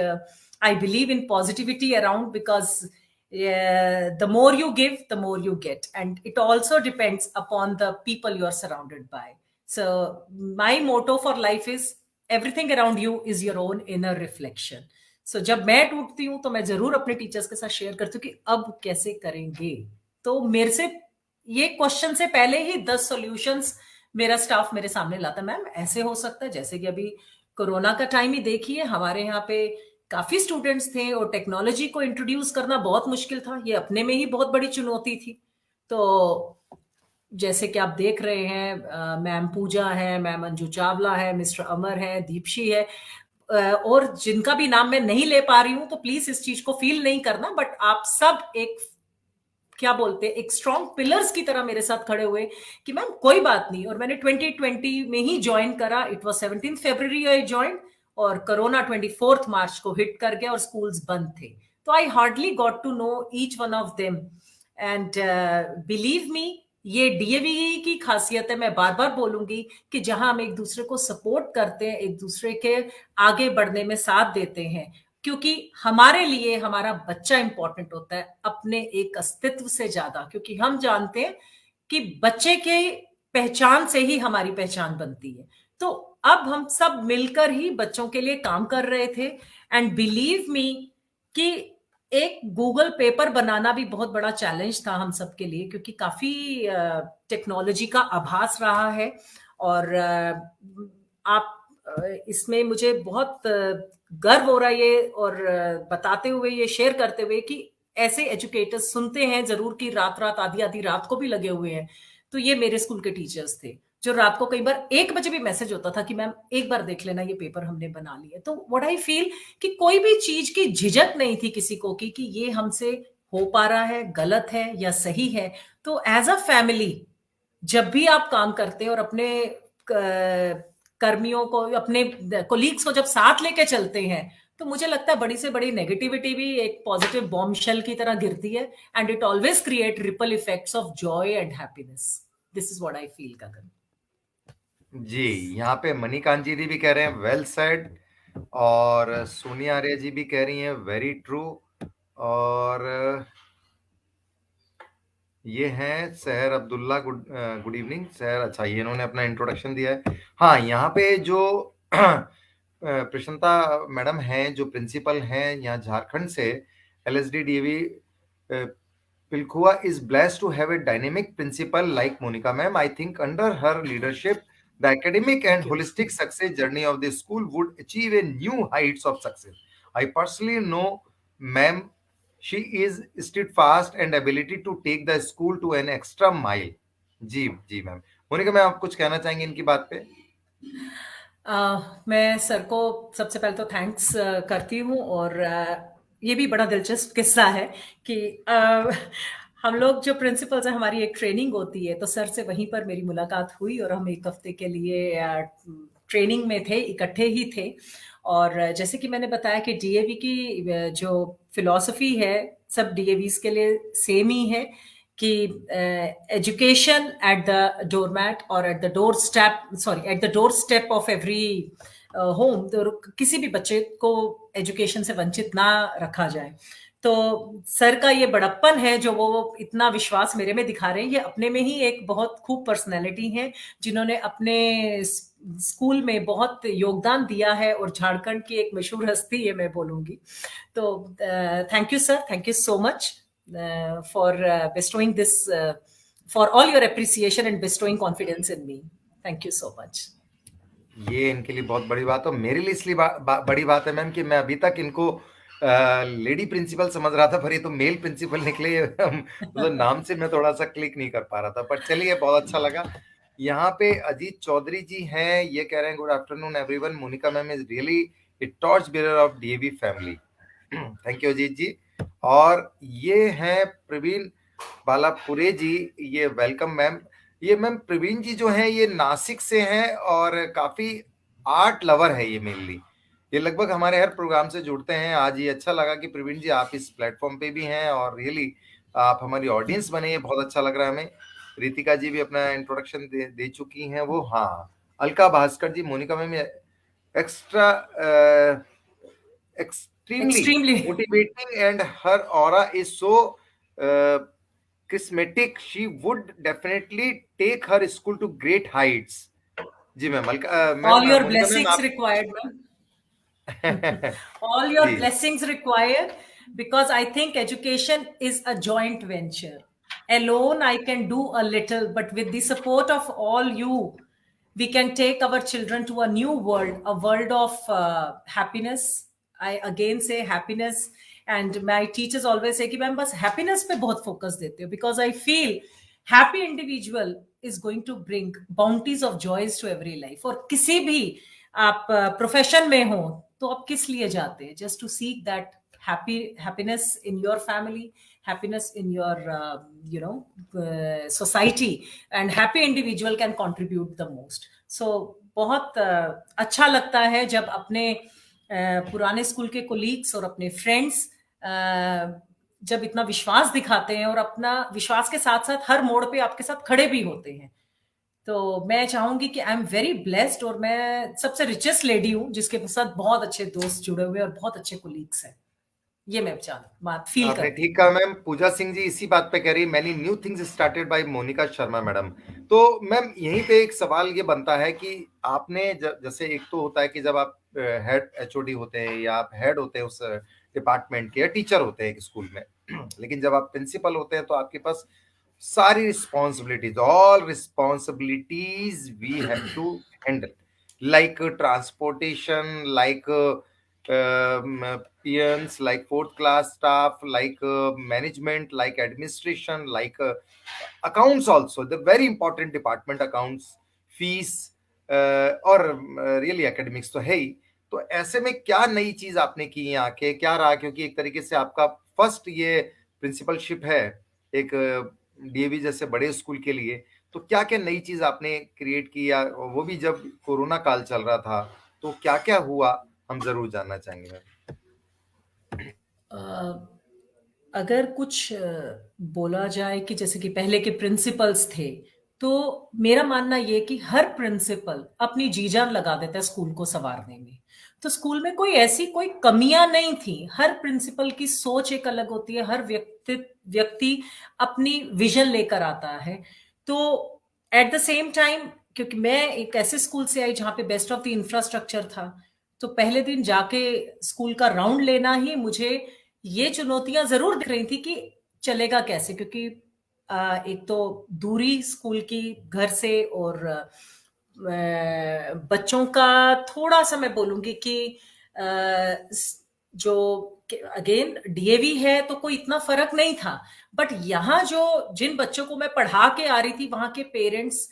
[SPEAKER 2] I believe in positivity around, because the more you give, the more you get, and it also depends upon the people you are surrounded by. So my motto for life is everything around you is your own inner reflection. So जब मैं टूटती हूँ तो मैं जरूर अपने teachers के साथ शेयर करती हूँ कि अब कैसे करेंगे. तो मेरे से ये क्वेश्चन से पहले ही 10 सॉल्यूशंस मेरा स्टाफ मेरे सामने लाता. मैम ऐसे हो सकता है, जैसे कि अभी कोरोना का टाइम ही देखिए, हमारे यहाँ पे काफी स्टूडेंट्स थे और टेक्नोलॉजी को इंट्रोड्यूस करना बहुत मुश्किल था. ये अपने में ही बहुत बड़ी चुनौती थी. तो जैसे कि आप देख रहे हैं, मैम पूजा है, मैम अंजू चावला है, मिस्टर अमर है, दीपशी है, और जिनका भी नाम मैं नहीं ले पा रही हूं तो प्लीज इस चीज को फील नहीं करना. बट आप सब एक, क्या बोलते हैं, एक स्ट्रॉन्ग पिलर्स की तरह मेरे साथ खड़े हुए कि मैम कोई बात नहीं. और मैंने 2020 में ही ज्वाइन करा. It was 17 February I join, और कोरोना 24 मार्च को हिट कर गया और स्कूल्स बंद थे. तो I hardly got to know each one of them. And believe me, ये डीएवी की खासियत है, मैं बार बार बोलूंगी, कि जहां हम एक दूसरे को सपोर्ट करते हैं, एक दूसरे के आगे बढ़ने में साथ देते हैं. क्योंकि हमारे लिए हमारा बच्चा इंपॉर्टेंट होता है अपने एक अस्तित्व से ज्यादा, क्योंकि हम जानते हैं कि बच्चे के पहचान से ही हमारी पहचान बनती है. तो अब हम सब मिलकर ही बच्चों के लिए काम कर रहे थे. एंड बिलीव मी कि एक गूगल पेपर बनाना भी बहुत बड़ा चैलेंज था हम सब के लिए, क्योंकि काफी टेक्नोलॉजी का आभास रहा है. और आप इसमें मुझे बहुत गर्व हो रहा है ये, और बताते हुए, ये शेयर करते हुए कि ऐसे एजुकेटर्स सुनते हैं जरूर कि रात रात आधी आधी रात को भी लगे हुए हैं. तो ये मेरे स्कूल के टीचर्स थे जो रात को कई बार 1 बजे भी मैसेज होता था कि मैम एक बार देख लेना, ये पेपर हमने बना लिया. तो व्हाट आई फील कि कोई भी चीज की झिझक नहीं थी किसी को कि ये हमसे हो पा रहा है, गलत है या सही है. तो एज अ फैमिली जब भी आप काम करते हैं और अपने कर्मियों को, अपने कोलीग्स को जब साथ लेके चलते हैं, तो मुझे लगता है बड़ी से बड़ी नेगेटिविटी भी एक पॉजिटिव बॉम्ब शेल की तरह गिरती है. And it always create ripple effects of joy and happiness. This is what I feel, Gagan.
[SPEAKER 1] जी, यहाँ पे मणिकांत जी भी कह रहे हैं वेल सेड, और सोनिया आर्य जी भी कह रही हैं वेरी ट्रू. और ये हैं सहर अब्दुल्ला, गुड इवनिंग सहर. अच्छा, ये इन्होंने अपना इंट्रोडक्शन दिया है. हाँ, यहाँ पे जो प्रशांता मैडम हैं, जो प्रिंसिपल हैं यहाँ झारखंड से, LSD DAV Pilkhuwa, is blessed to have a dynamic principal like Monica ma'am. I think under her leadership, the academic and holistic success journey of the school would achieve a new heights of success. I personally know ma'am, she is steadfast and ability to take the school to an extra mile. जी जी ma'am. Monica ma'am, आप कुछ कहना चाहेंगे इनकी बात पे?
[SPEAKER 2] मैं सर को सबसे पहले तो थैंक्स करती हूँ. और ये भी बड़ा दिलचस्प किस्सा है कि हम लोग जो प्रिंसिपल्स हैं, हमारी एक ट्रेनिंग होती है, तो सर से वहीं पर मेरी मुलाकात हुई और हम 1 हफ्ते के लिए ट्रेनिंग में थे, इकट्ठे ही थे. और जैसे कि मैंने बताया कि डीएवी की जो फिलॉसफी है, सब डीएवीज के लिए सेम ही है कि एजुकेशन एट द डोरमैट और at the door step, sorry, at the door step of every home. तो किसी भी बच्चे को एजुकेशन से वंचित ना रखा जाए. तो सर का ये बड़प्पन है जो वो इतना विश्वास मेरे में दिखा रहे हैं. ये अपने में ही एक बहुत खूब पर्सनैलिटी है, जिन्होंने अपने स्कूल में बहुत योगदान दिया है और झारखंड की एक मशहूर हस्ती है, मैं बोलूंगी. तो thank you sir, thank you so much for bestowing this, for all your appreciation and bestowing confidence in me. Thank you so much.
[SPEAKER 1] ये इनके लिए बहुत बड़ी बात है. मेरे लिए इसलिए बड़ी बात है मैम कि मैं अभी तक इनको लेडी प्रिंसिपल समझ रहा था, पर ये तो मेल प्रिंसिपल निकले. मतलब नाम से मैं थोड़ा सा क्लिक नहीं कर पा रहा था, पर चलिए, बहुत अच्छा लगा. यहाँ पे अजीत चौधरी जी हैं, ये कह रहे हैं good afternoon everyone, Monika ma'am is really a torch bearer of DAV family. Thank you Ajit ji. और ये हैं प्रवीण बालापुरे जी, ये वेलकम मैम. ये मैम प्रवीण जी जो हैं, ये नासिक से हैं और काफी आर्ट लवर है ये मेनली. ये लगभग हमारे हर प्रोग्राम से जुड़ते हैं. आज ये अच्छा लगा कि प्रवीण जी आप इस प्लेटफॉर्म पे भी हैं और रियली आप हमारी ऑडियंस बने, ये बहुत अच्छा लग रहा है हमें. रितिका जी भी अपना इंट्रोडक्शन दे चुकी हैं वो. हाँ, Alka Bhaskar ji, Monika ma'am extra extremely motivating and her aura is so charismatic. She would definitely take her school to great heights. जी ma'am,
[SPEAKER 2] All
[SPEAKER 1] ma'am
[SPEAKER 2] your
[SPEAKER 1] Monica ma'am
[SPEAKER 2] blessings
[SPEAKER 1] आप
[SPEAKER 2] required, ma'am. All your
[SPEAKER 1] जी
[SPEAKER 2] blessings required, because I think education is a joint venture. Alone, I can do a little, but with the support of all you, we can take our children to a new world, a world of happiness. I again say happiness. And my teachers always say कि ma'am बस happiness पे बहुत focus देते हो, because I feel happy individual is going to bring bounties of joys to every life. और किसी भी आप प्रोफेशन में हो तो आप किस लिए जाते हैं? Just to seek that happiness in your family, happiness in your society, and happy individual can contribute the most. So बहुत अच्छा लगता है जब अपने पुराने स्कूल के कोलीग्स और अपने फ्रेंड्स जब इतना विश्वास दिखाते हैं और अपना विश्वास के साथ साथ हर मोड़ पे आपके साथ खड़े भी होते हैं। तो मैं चाहूंगी कि आई एम वेरी ब्लेस्ड, और मैं सबसे रिचेस्ट लेडी हूँ जिसके साथ बहुत अच्छे दोस्त जुड़े हुए और बहुत अच्छे कोलीग्स हैं। ये मैं बात फील
[SPEAKER 1] आपने
[SPEAKER 2] करती
[SPEAKER 1] ठीक कहा मैम। पूजा सिंह जी इसी बात पे कह रही, many new things started by Monica Sharma madam. तो मैम यहीं पे एक सवाल ये बनता है कि आपने जैसे एक तो होता है कि जब आप हेड एचओडी होते हैं या आप हेड होते हैं उस डिपार्टमेंट के, या टीचर होते हैं एक स्कूल में, लेकिन जब आप प्रिंसिपल होते हैं तो आपके पास सारी responsibilities, all responsibilities we have to handle, like transportation, like peons, like fourth class staff, like management, like administration, like accounts also, the very important department, accounts, fees, और रियली एकेडमिक्स तो है ही। तो ऐसे में क्या नई चीज आपने की है आके, क्या रहा? क्योंकि एक तरीके से आपका फर्स्ट ये प्रिंसिपलशिप है एक डीएवी जैसे बड़े स्कूल के लिए, तो क्या क्या नई चीज आपने क्रिएट की, या वो भी जब कोरोना काल चल रहा था तो क्या क्या हुआ, हम जरूर जानना चाहेंगे।
[SPEAKER 2] अगर कुछ बोला जाए कि जैसे कि पहले के प्रिंसिपल्स थे, तो मेरा मानना ये कि हर प्रिंसिपल अपनी जी जान लगा देता है स्कूल को संवारने में। तो स्कूल में कोई ऐसी कोई कमियां नहीं थी। हर प्रिंसिपल की सोच एक अलग होती है, हर व्यक्ति अपनी विजन लेकर आता है। तो एट द सेम टाइम, क्योंकि मैं एक ऐसे स्कूल से आई जहां पे बेस्ट ऑफ द इंफ्रास्ट्रक्चर था, तो पहले दिन जाके स्कूल का राउंड लेना ही मुझे ये चुनौतियां जरूर दिख रही थी कि चलेगा कैसे, क्योंकि एक तो दूरी स्कूल की घर से, और बच्चों का थोड़ा सा मैं बोलूंगी कि जो अगेन डीएवी है तो कोई इतना फर्क नहीं था, बट यहाँ जो जिन बच्चों को मैं पढ़ा के आ रही थी वहां के पेरेंट्स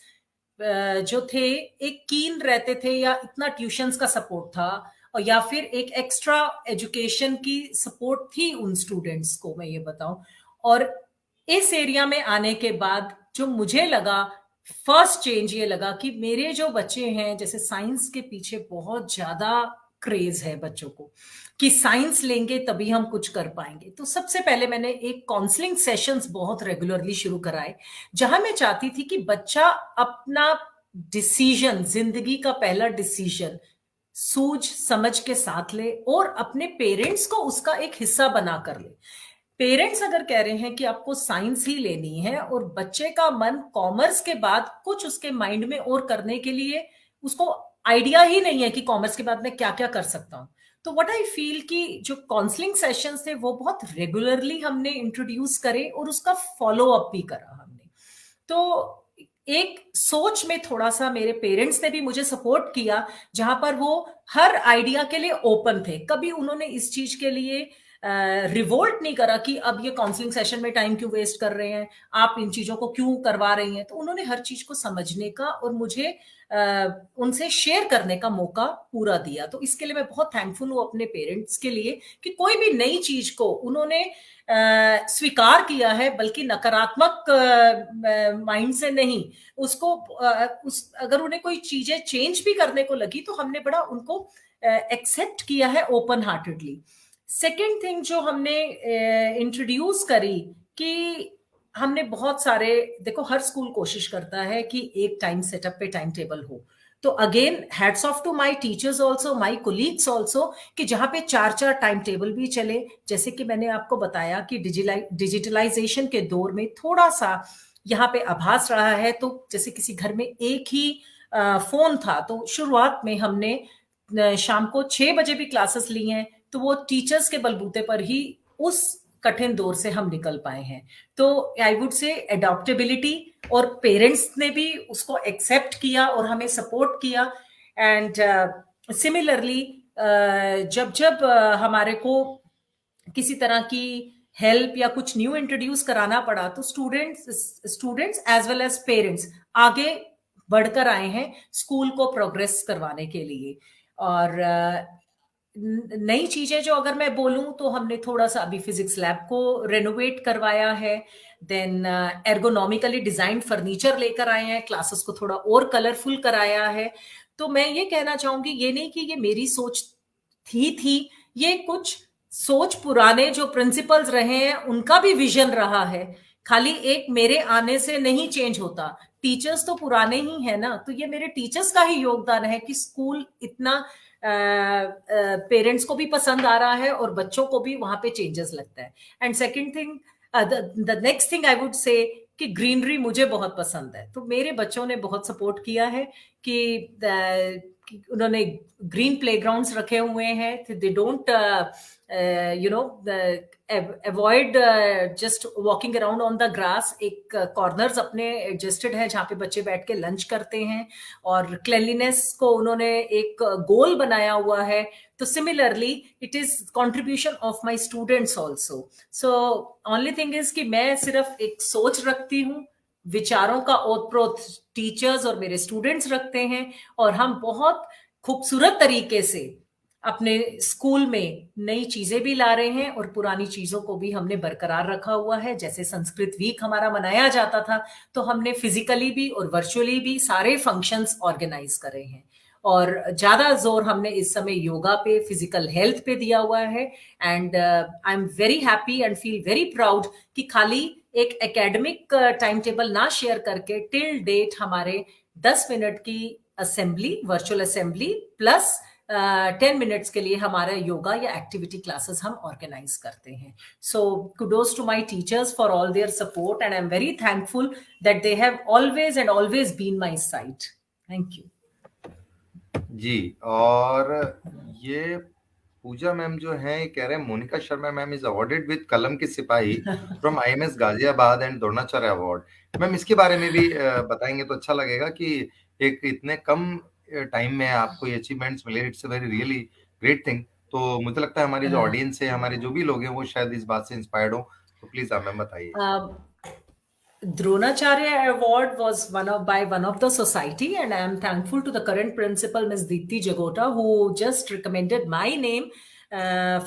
[SPEAKER 2] जो थे एक कीन रहते थे, या इतना ट्यूशंस का सपोर्ट था, और या फिर एक एक्स्ट्रा एजुकेशन की सपोर्ट थी उन स्टूडेंट्स को, मैं ये बताऊं। और इस एरिया में आने के बाद जो मुझे लगा फर्स्ट चेंज ये लगा कि मेरे जो बच्चे हैं, जैसे साइंस के पीछे बहुत ज्यादा क्रेज है बच्चों को कि साइंस लेंगे तभी हम कुछ कर पाएंगे। तो सबसे पहले मैंने एक काउंसलिंग सेशंस बहुत रेगुलरली शुरू कराए, जहां मैं चाहती थी कि बच्चा अपना डिसीजन, जिंदगी का पहला डिसीजन सूझ समझ के साथ ले और अपने पेरेंट्स को उसका एक हिस्सा बना कर ले। पेरेंट्स अगर कह रहे हैं कि आपको साइंस ही लेनी है और बच्चे का मन कॉमर्स के बाद कुछ उसके माइंड में और करने के लिए उसको आइडिया ही नहीं है कि कॉमर्स के बाद मैं क्या क्या कर सकता हूं, तो व्हाट आई फील कि जो काउंसलिंग सेशंस थे वो बहुत रेगुलरली हमने इंट्रोड्यूस करे और उसका फॉलो अप भी करा हमने। तो एक सोच में थोड़ा सा मेरे पेरेंट्स ने भी मुझे सपोर्ट किया, जहां पर वो हर आइडिया के लिए ओपन थे। कभी उन्होंने इस चीज के लिए रिवोल्ट नहीं करा कि अब ये काउंसलिंग सेशन में टाइम क्यों वेस्ट कर रहे हैं, आप इन चीजों को क्यों करवा रही हैं। तो उन्होंने हर चीज को समझने का और मुझे उनसे शेयर करने का मौका पूरा दिया। तो इसके लिए मैं बहुत थैंकफुल हूँ अपने पेरेंट्स के लिए कि कोई भी नई चीज को उन्होंने स्वीकार किया है, बल्कि नकारात्मक माइंड से नहीं। उसको अगर उन्हें कोई चीजें चेंज भी करने को लगी तो हमने बड़ा उनको एक्सेप्ट किया है ओपन हार्टेडली। सेकेंड थिंग जो हमने इंट्रोड्यूस करी कि हमने बहुत सारे, देखो हर स्कूल कोशिश करता है कि एक टाइम सेटअप पे टाइम टेबल हो। तो again hats off to my teachers also, my colleagues also, कि जहां पे 4-4 टाइम टेबल भी चले। जैसे कि मैंने आपको बताया कि डिजिटलाइजेशन के दौर में थोड़ा सा यहाँ पे आभास रहा है, तो जैसे किसी घर में एक ही फोन था, तो शुरुआत में हमने शाम को 6 बजे भी क्लासेस ली हैं, तो वो टीचर्स के बलबूते पर ही उस कठिन दौर से हम निकल पाए हैं। तो आई वुड से एडॉप्टेबिलिटी, और पेरेंट्स ने भी उसको एक्सेप्ट किया और हमें सपोर्ट किया। एंड सिमिलरली जब जब हमारे को किसी तरह की हेल्प या कुछ न्यू इंट्रोड्यूस कराना पड़ा, तो students as well as parents आगे बढ़कर आए हैं स्कूल को प्रोग्रेस करवाने के लिए। और नई चीजें जो अगर मैं बोलूं, तो हमने थोड़ा सा अभी फिजिक्स लैब को रेनोवेट करवाया है। देन एर्गोनॉमिकली डिजाइंड फर्नीचर लेकर आए हैं, क्लासेस को थोड़ा और कलरफुल कराया है। तो मैं ये कहना चाहूंगी, ये नहीं कि ये मेरी सोच थी, ये कुछ सोच पुराने जो प्रिंसिपल्स रहे हैं उनका भी विजन रहा है। खाली एक मेरे आने से नहीं चेंज होता, टीचर्स तो पुराने ही है ना, तो ये मेरे टीचर्स का ही योगदान है कि स्कूल इतना पेरेंट्स को भी पसंद आ रहा है और बच्चों को भी वहां पे चेंजेस लगता है। And second thing, the next thing I would say कि ग्रीनरी मुझे बहुत पसंद है, तो मेरे बच्चों ने बहुत सपोर्ट किया है कि उन्होंने ग्रीन प्लेग्राउंड्स रखे हुए हैं। They don't avoid just walking around on the grass. एक कॉर्नर्स अपने एडजस्टेड है जहाँ पे बच्चे बैठ के लंच करते हैं, और क्लेanलीनेस को उन्होंने एक गोल बनाया हुआ है। तो similarly it is contribution of my students also. So only thing is कि मैं सिर्फ एक सोच रखती हूँ, विचारों का ओतप्रोत टीचर्स और मेरे स्टूडेंट्स रखते हैं, और हम बहुत खूबसूरत तरीके से अपने स्कूल में नई चीजें भी ला रहे हैं और पुरानी चीजों को भी हमने बरकरार रखा हुआ है। जैसे संस्कृत वीक हमारा मनाया जाता था, तो हमने फिजिकली भी और वर्चुअली भी सारे फंक्शंस ऑर्गेनाइज करे हैं, और ज्यादा जोर हमने इस समय योगा पे, फिजिकल हेल्थ पे दिया हुआ है। And I am very happy and feel very proud कि खाली एक एकेडमिक टाइम टेबल ना शेयर करके टिल डेट हमारे 10 मिनट की assembly, virtual assembly plus 10 minutes के लिए हमारा योगा या एक्टिविटी क्लासेस हम ऑर्गेनाइज करते हैं। So kudos to my teachers for all their support, and I am very thankful that they have always and always been my side. Thank you
[SPEAKER 1] ji. और ये Pooja ma'am जो है कह रहे हैं Monika Sharma ma'am is awarded with Kalam ki Sipahi from IMS Ghaziabad and Dronacharya award. Ma'am इसके बारे में भी बताएंगे तो अच्छा लगेगा कि एक इतने कम टाइम में आपको ये अचीवमेंट्स मिले। It's a very really great thing. तो मुझे लगता है हमारी जो ऑडियंस है, हमारे जो भी लोग हैं, वो शायद इस बात से इंस्पायर्ड हो। तो प्लीज आप मैम बताइए।
[SPEAKER 2] Dronacharya Award was by one of the society, and I am thankful to the current principal, Ms. Deepti Jagota, who just recommended my name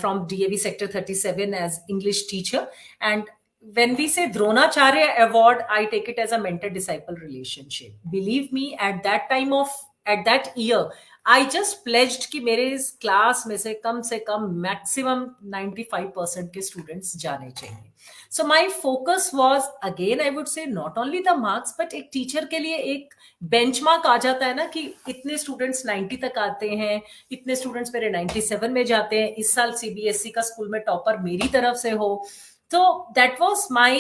[SPEAKER 2] from DAV Sector 37 as English teacher. And when we say Dronacharya Award, I take it as a mentor-disciple relationship. Believe me, at that year, I just pledged कि मेरे इस class में से कम maximum 95% के students जाने चाहिए। So my focus was, again I would say, not only the marks, but एक teacher के लिए एक बेंचमार्क आ जाता है ना कि इतने स्टूडेंट्स 90 तक आते हैं, इतने स्टूडेंट्स मेरे 97 में जाते हैं, इस साल सीबीएसई का स्कूल में टॉपर मेरी तरफ से हो। तो दैट वाज माय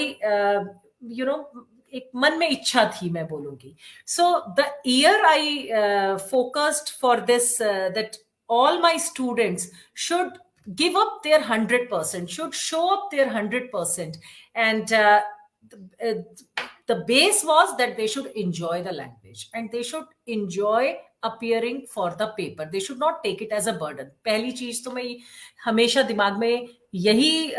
[SPEAKER 2] एक मन में इच्छा थी, मैं बोलूंगी। So the year I focused for this that all my students should give up their 100%, should show up their 100%. And the base was that they should enjoy the language and they should enjoy appearing for the paper. They should not take it as a burden. पहली चीज तो मैं हमेशा दिमाग में यही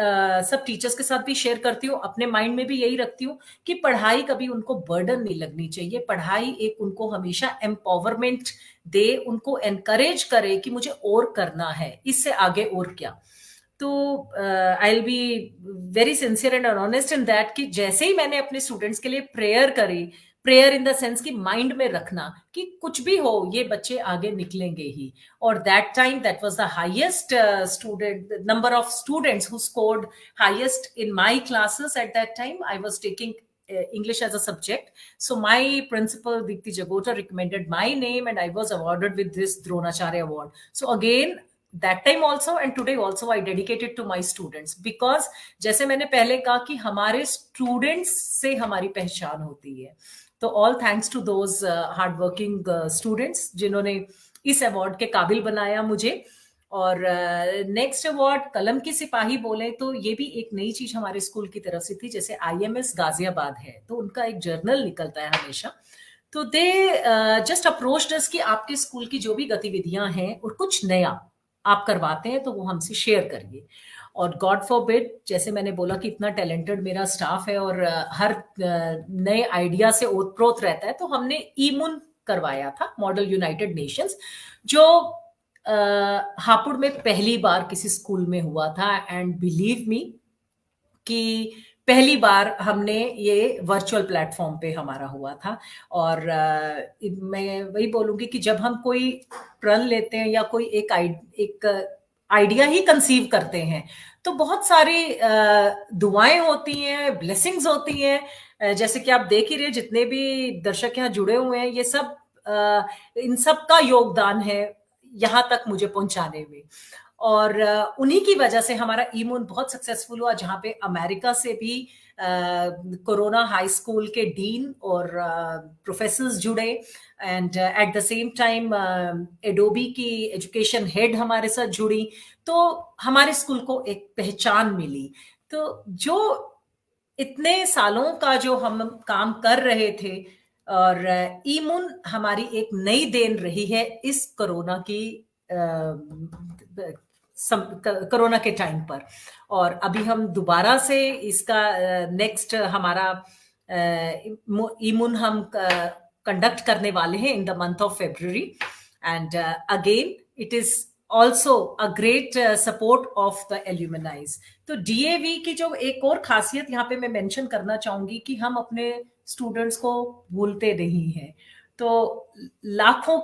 [SPEAKER 2] सब teachers के साथ भी शेयर करती हूँ, अपने माइंड में भी यही रखती हूँ कि पढ़ाई कभी उनको बर्डन नहीं लगनी चाहिए। पढ़ाई एक उनको हमेशा एम्पावरमेंट दे, उनको एनकरेज करे कि मुझे और करना है, इससे आगे और क्या। तो I will be very sincere and honest in that कि जैसे ही मैंने अपने स्टूडेंट्स के लिए प्रेयर करी, प्रेयर इन द सेंस कि माइंड में रखना कि कुछ भी हो ये बच्चे आगे निकलेंगे ही, और that time that was the highest student number of students who scored highest in my classes at that time. I was taking English as a subject. So my principal Deepti Jagota recommended my name and I was awarded with this Dronacharya Award. So again, that time also and today also I dedicate it to my students, because जैसे मैंने पहले कहा कि हमारे students से हमारी पहचान होती है। तो all thanks to those hard working students जिन्होंने इस अवार्ड के काबिल बनाया मुझे। और नेक्स्ट अवार्ड कलम की सिपाही बोले तो ये भी एक नई चीज हमारे स्कूल की तरफ से थी। जैसे आईएमएस गाजियाबाद है तो उनका एक जर्नल निकलता है हमेशा, तो दे जस्ट अप्रोच्ड अस कि आपके स्कूल की जो भी गतिविधियां हैं और कुछ नया आप करवाते हैं तो वो हमसे शेयर करिए। और गॉड फॉरबिड, जैसे मैंने बोला कि इतना टैलेंटेड मेरा स्टाफ है और हर नए आइडिया से ओतप्रोत रहता है, तो हमने ईमुन करवाया था, मॉडल यूनाइटेड नेशंस, जो हापुड़ में पहली बार किसी स्कूल में हुआ था। एंड बिलीव मी कि पहली बार हमने ये वर्चुअल प्लेटफॉर्म पे हमारा हुआ था। और मैं वही बोलूंगी कि जब हम कोई प्रण लेते हैं या कोई एक आइडिया ही कंसीव करते हैं तो बहुत सारी दुआएं होती हैं, ब्लेसिंग्स होती हैं। जैसे कि आप देख ही रहे, जितने भी दर्शक यहाँ जुड़े हुए हैं, ये सब इन सब का योगदान है यहाँ तक मुझे पहुंचाने में। और उन्हीं की वजह से हमारा ईमून बहुत सक्सेसफुल हुआ, जहां पे अमेरिका से भी कोरोना हाई स्कूल के डीन और प्रोफेसर्स जुड़े। And eight the same time Adobe की एजुकेशन हेड हमारे साथ जुड़ी, तो हमारे स्कूल को एक पहचान मिली। तो जो इतने सालों का जो हम काम कर रहे थे, और ईमून हमारी एक नई देन रही है इस कोरोना की कोरोना के टाइम पर। और अभी हम दोबारा से इसका नेक्स्ट हमारा ईमून हम कंडक्ट करने वाले हैं in the month of February। And again it is also a great support of the alumni. तो डीएवी की जो एक और खासियत यहाँ पे मैं मेंशन करना चाहूंगी कि हम अपने स्टूडेंट्स को भूलते नहीं हैं। तो लाखों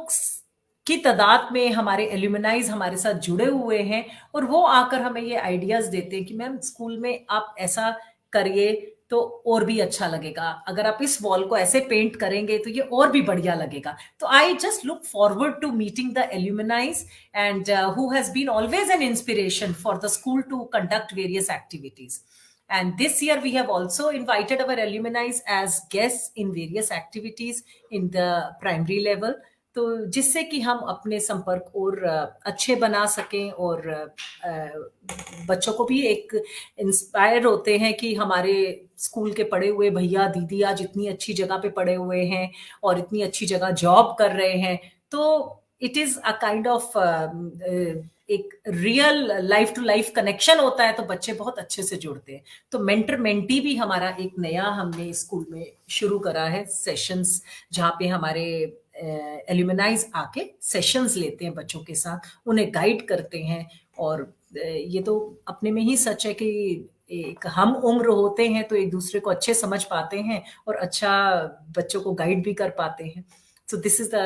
[SPEAKER 2] की तादाद में हमारे एल्यूमिनाइज हमारे साथ जुड़े हुए हैं, और वो आकर हमें ये आइडियाज देते हैं कि मैम स्कूल में आप ऐसा करिए तो और भी अच्छा लगेगा, अगर आप इस वॉल को ऐसे पेंट करेंगे तो ये और भी बढ़िया लगेगा। तो I just look forward to meeting the alumni and who has been always an inspiration for the school to conduct various activities. And this year we have also invited our alumni as guests in various activities in the primary level, तो जिससे कि हम अपने संपर्क और अच्छे बना सकें, और बच्चों को भी एक इंस्पायर होते हैं कि हमारे स्कूल के पढ़े हुए भैया दीदी आज इतनी अच्छी जगह पे पढ़े हुए हैं और इतनी अच्छी जगह जॉब कर रहे हैं। तो it is a kind of एक real life to life connection होता है, तो बच्चे बहुत अच्छे से जुड़ते हैं। तो मेंटर मेंटी भी हमारा एक नया हमने स्कूल में शुरू करा है, सेशंस, जहाँ पे हमारे एल्यूमिनाइज आके सेशंस लेते हैं बच्चों के साथ, उन्हें गाइड करते हैं। और ये तो अपने में ही सच है कि एक हम उम्र होते हैं तो एक दूसरे को अच्छे समझ पाते हैं और अच्छा बच्चों को गाइड भी कर पाते हैं। So this is the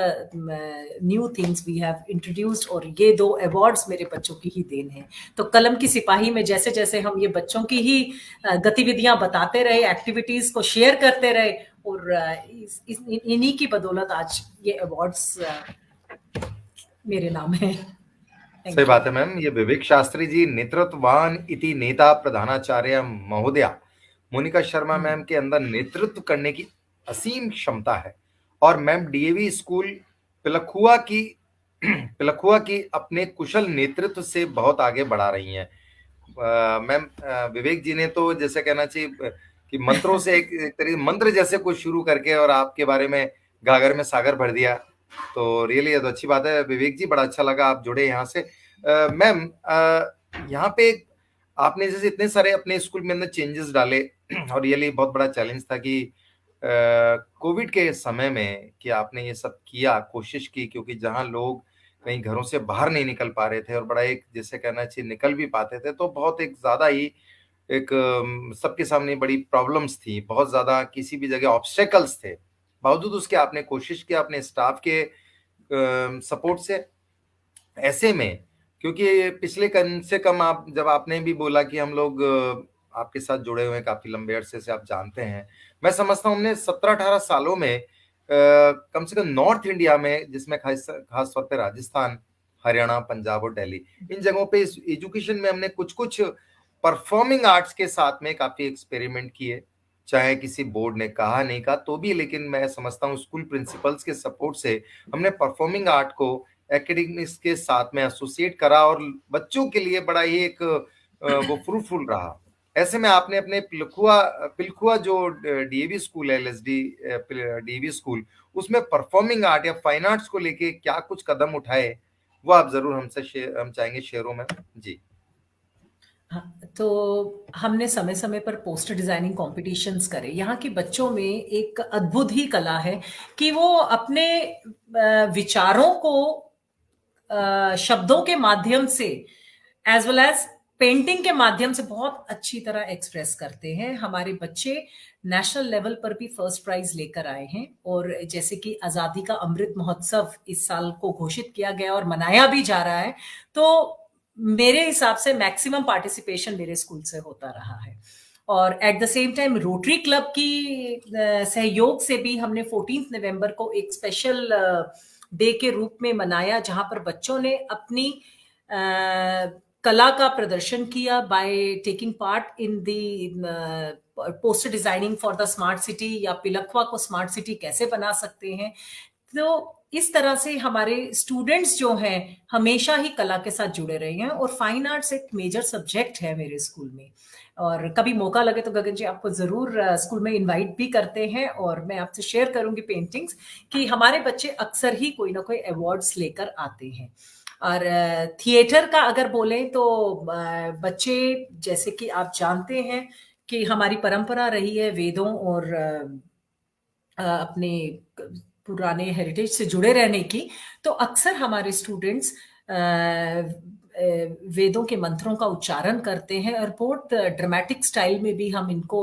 [SPEAKER 2] new things we have introduced, और ये 2 अवार्ड्स मेरे बच्चों की ही देन है। तो कलम की सिपाही में जैसे जैसे हम ये बच्चों की ही गतिविधियां बताते रहे, एक्टिविटीज को शेयर करते रहे, और इन्हीं की बदौलत आज ये अवार्ड्स मेरे नाम है।
[SPEAKER 1] सही बात है मैम। ये विवेक शास्त्री जी नेतृत्ववान इति नेता प्रधानाचार्य महोदया मोनिका शर्मा मैम के अंदर नेतृत्व करने की असीम क्षमता है, और मैम डीएवी स्कूल पिलखुआ की अपने कुशल नेतृत्व से बहुत आगे बढ़ा रही हैं। मैम विवेक जी ने तो जैसे कहना चाहिए कि मंत्रों से एक तरीके मंत्र जैसे कुछ शुरू करके और आपके बारे में गागर में सागर भर दिया। तो रियली ये तो अच्छी बात है विवेक जी, बड़ा अच्छा लगा आप जुड़े यहाँ से। मैम यहाँ पे आपने जैसे इतने सारे अपने स्कूल में अंदर चेंजेस डाले, और रियली बहुत बड़ा चैलेंज था कि कोविड के समय में कि आपने ये सब किया, कोशिश की, क्योंकि जहां लोग कहीं घरों से बाहर नहीं निकल पा रहे थे और बड़ा एक जैसे कहना चाहिए निकल भी पाते थे, तो बहुत एक ज्यादा ही एक सबके सामने बड़ी प्रॉब्लम्स थी, बहुत ज्यादा किसी भी जगह ऑब्स्टेकल्स थे। बावजूद उसके आपने कोशिश किया अपने स्टाफ के सपोर्ट से। ऐसे में क्योंकि पिछले कम से कम आप जब आपने भी बोला कि हम लोग आपके साथ जुड़े हुए हैं काफी लंबे अरसे से, आप जानते हैं, मैं समझता हूँ हमने 17-18 सालों में कम से कम नॉर्थ इंडिया में, जिसमें खास तौर पे राजस्थान, हरियाणा, पंजाब और दिल्ली, इन जगहों पे एजुकेशन में हमने कुछ परफॉर्मिंग आर्ट्स के साथ में काफी एक्सपेरिमेंट किए। चाहे किसी बोर्ड ने कहा नहीं कहा तो भी, लेकिन मैं समझता हूँ स्कूल प्रिंसिपल्स के सपोर्ट से हमने परफॉर्मिंग आर्ट को एकेडमिक्स के साथ में एसोसिएट करा और बच्चों के लिए बड़ा ही एक वो फ्रूटफुल रहा। ऐसे में आपने अपने पिलखुआ जो डीएवी स्कूल है, एलएसडी डीएवी स्कूल, उसमें परफॉर्मिंग आर्ट या फाइन आर्ट्स को लेके क्या कुछ कदम उठाए, वो आप जरूर हम चाहेंगे शेयरों में। जी
[SPEAKER 2] हाँ, तो हमने समय-समय पर पोस्टर डिज़ाइनिंग कॉम्पिटिशन्स करे। यहाँ के बच्चों में एक अद्भुत ही कला है कि वो अपने विचारों को शब्दों के माध्यम से एज़ वेल एज़ पेंटिंग के माध्यम से बहुत अच्छी तरह एक्सप्रेस करते हैं। हमारे बच्चे नेशनल लेवल पर भी फर्स्ट प्राइज़ लेकर आए हैं और जैसे कि आज़ादी का अमृत महोत्सव इस साल को घोषित किया गया और मनाया भी जा रहा है, तो मेरे हिसाब से मैक्सिमम पार्टिसिपेशन मेरे स्कूल से होता रहा है। और eight the same time rotary club की सहयोग से भी हमने 14 नवंबर को एक स्पेशल डे के रूप में मनाया, जहां पर बच्चों ने अपनी कला का प्रदर्शन किया by taking part in the poster designing for the smart city, या पिलखवा को स्मार्ट सिटी कैसे बना सकते हैं। तो इस तरह से हमारे स्टूडेंट्स जो हैं हमेशा ही कला के साथ जुड़े रहे हैं और फाइन आर्ट्स एक मेजर सब्जेक्ट है मेरे स्कूल में। और कभी मौका लगे तो गगन जी आपको जरूर स्कूल में इनवाइट भी करते हैं और मैं आपसे शेयर करूंगी पेंटिंग्स कि हमारे बच्चे अक्सर ही कोई ना कोई अवार्ड्स लेकर आते हैं। और थिएटर का अगर बोलें तो बच्चे, जैसे कि आप जानते हैं कि हमारी परंपरा रही है वेदों और अपने पुराने हेरिटेज से जुड़े रहने की, तो अक्सर हमारे स्टूडेंट्स वेदों के मंत्रों का उच्चारण करते हैं और बहुत ड्रामेटिक स्टाइल में भी हम इनको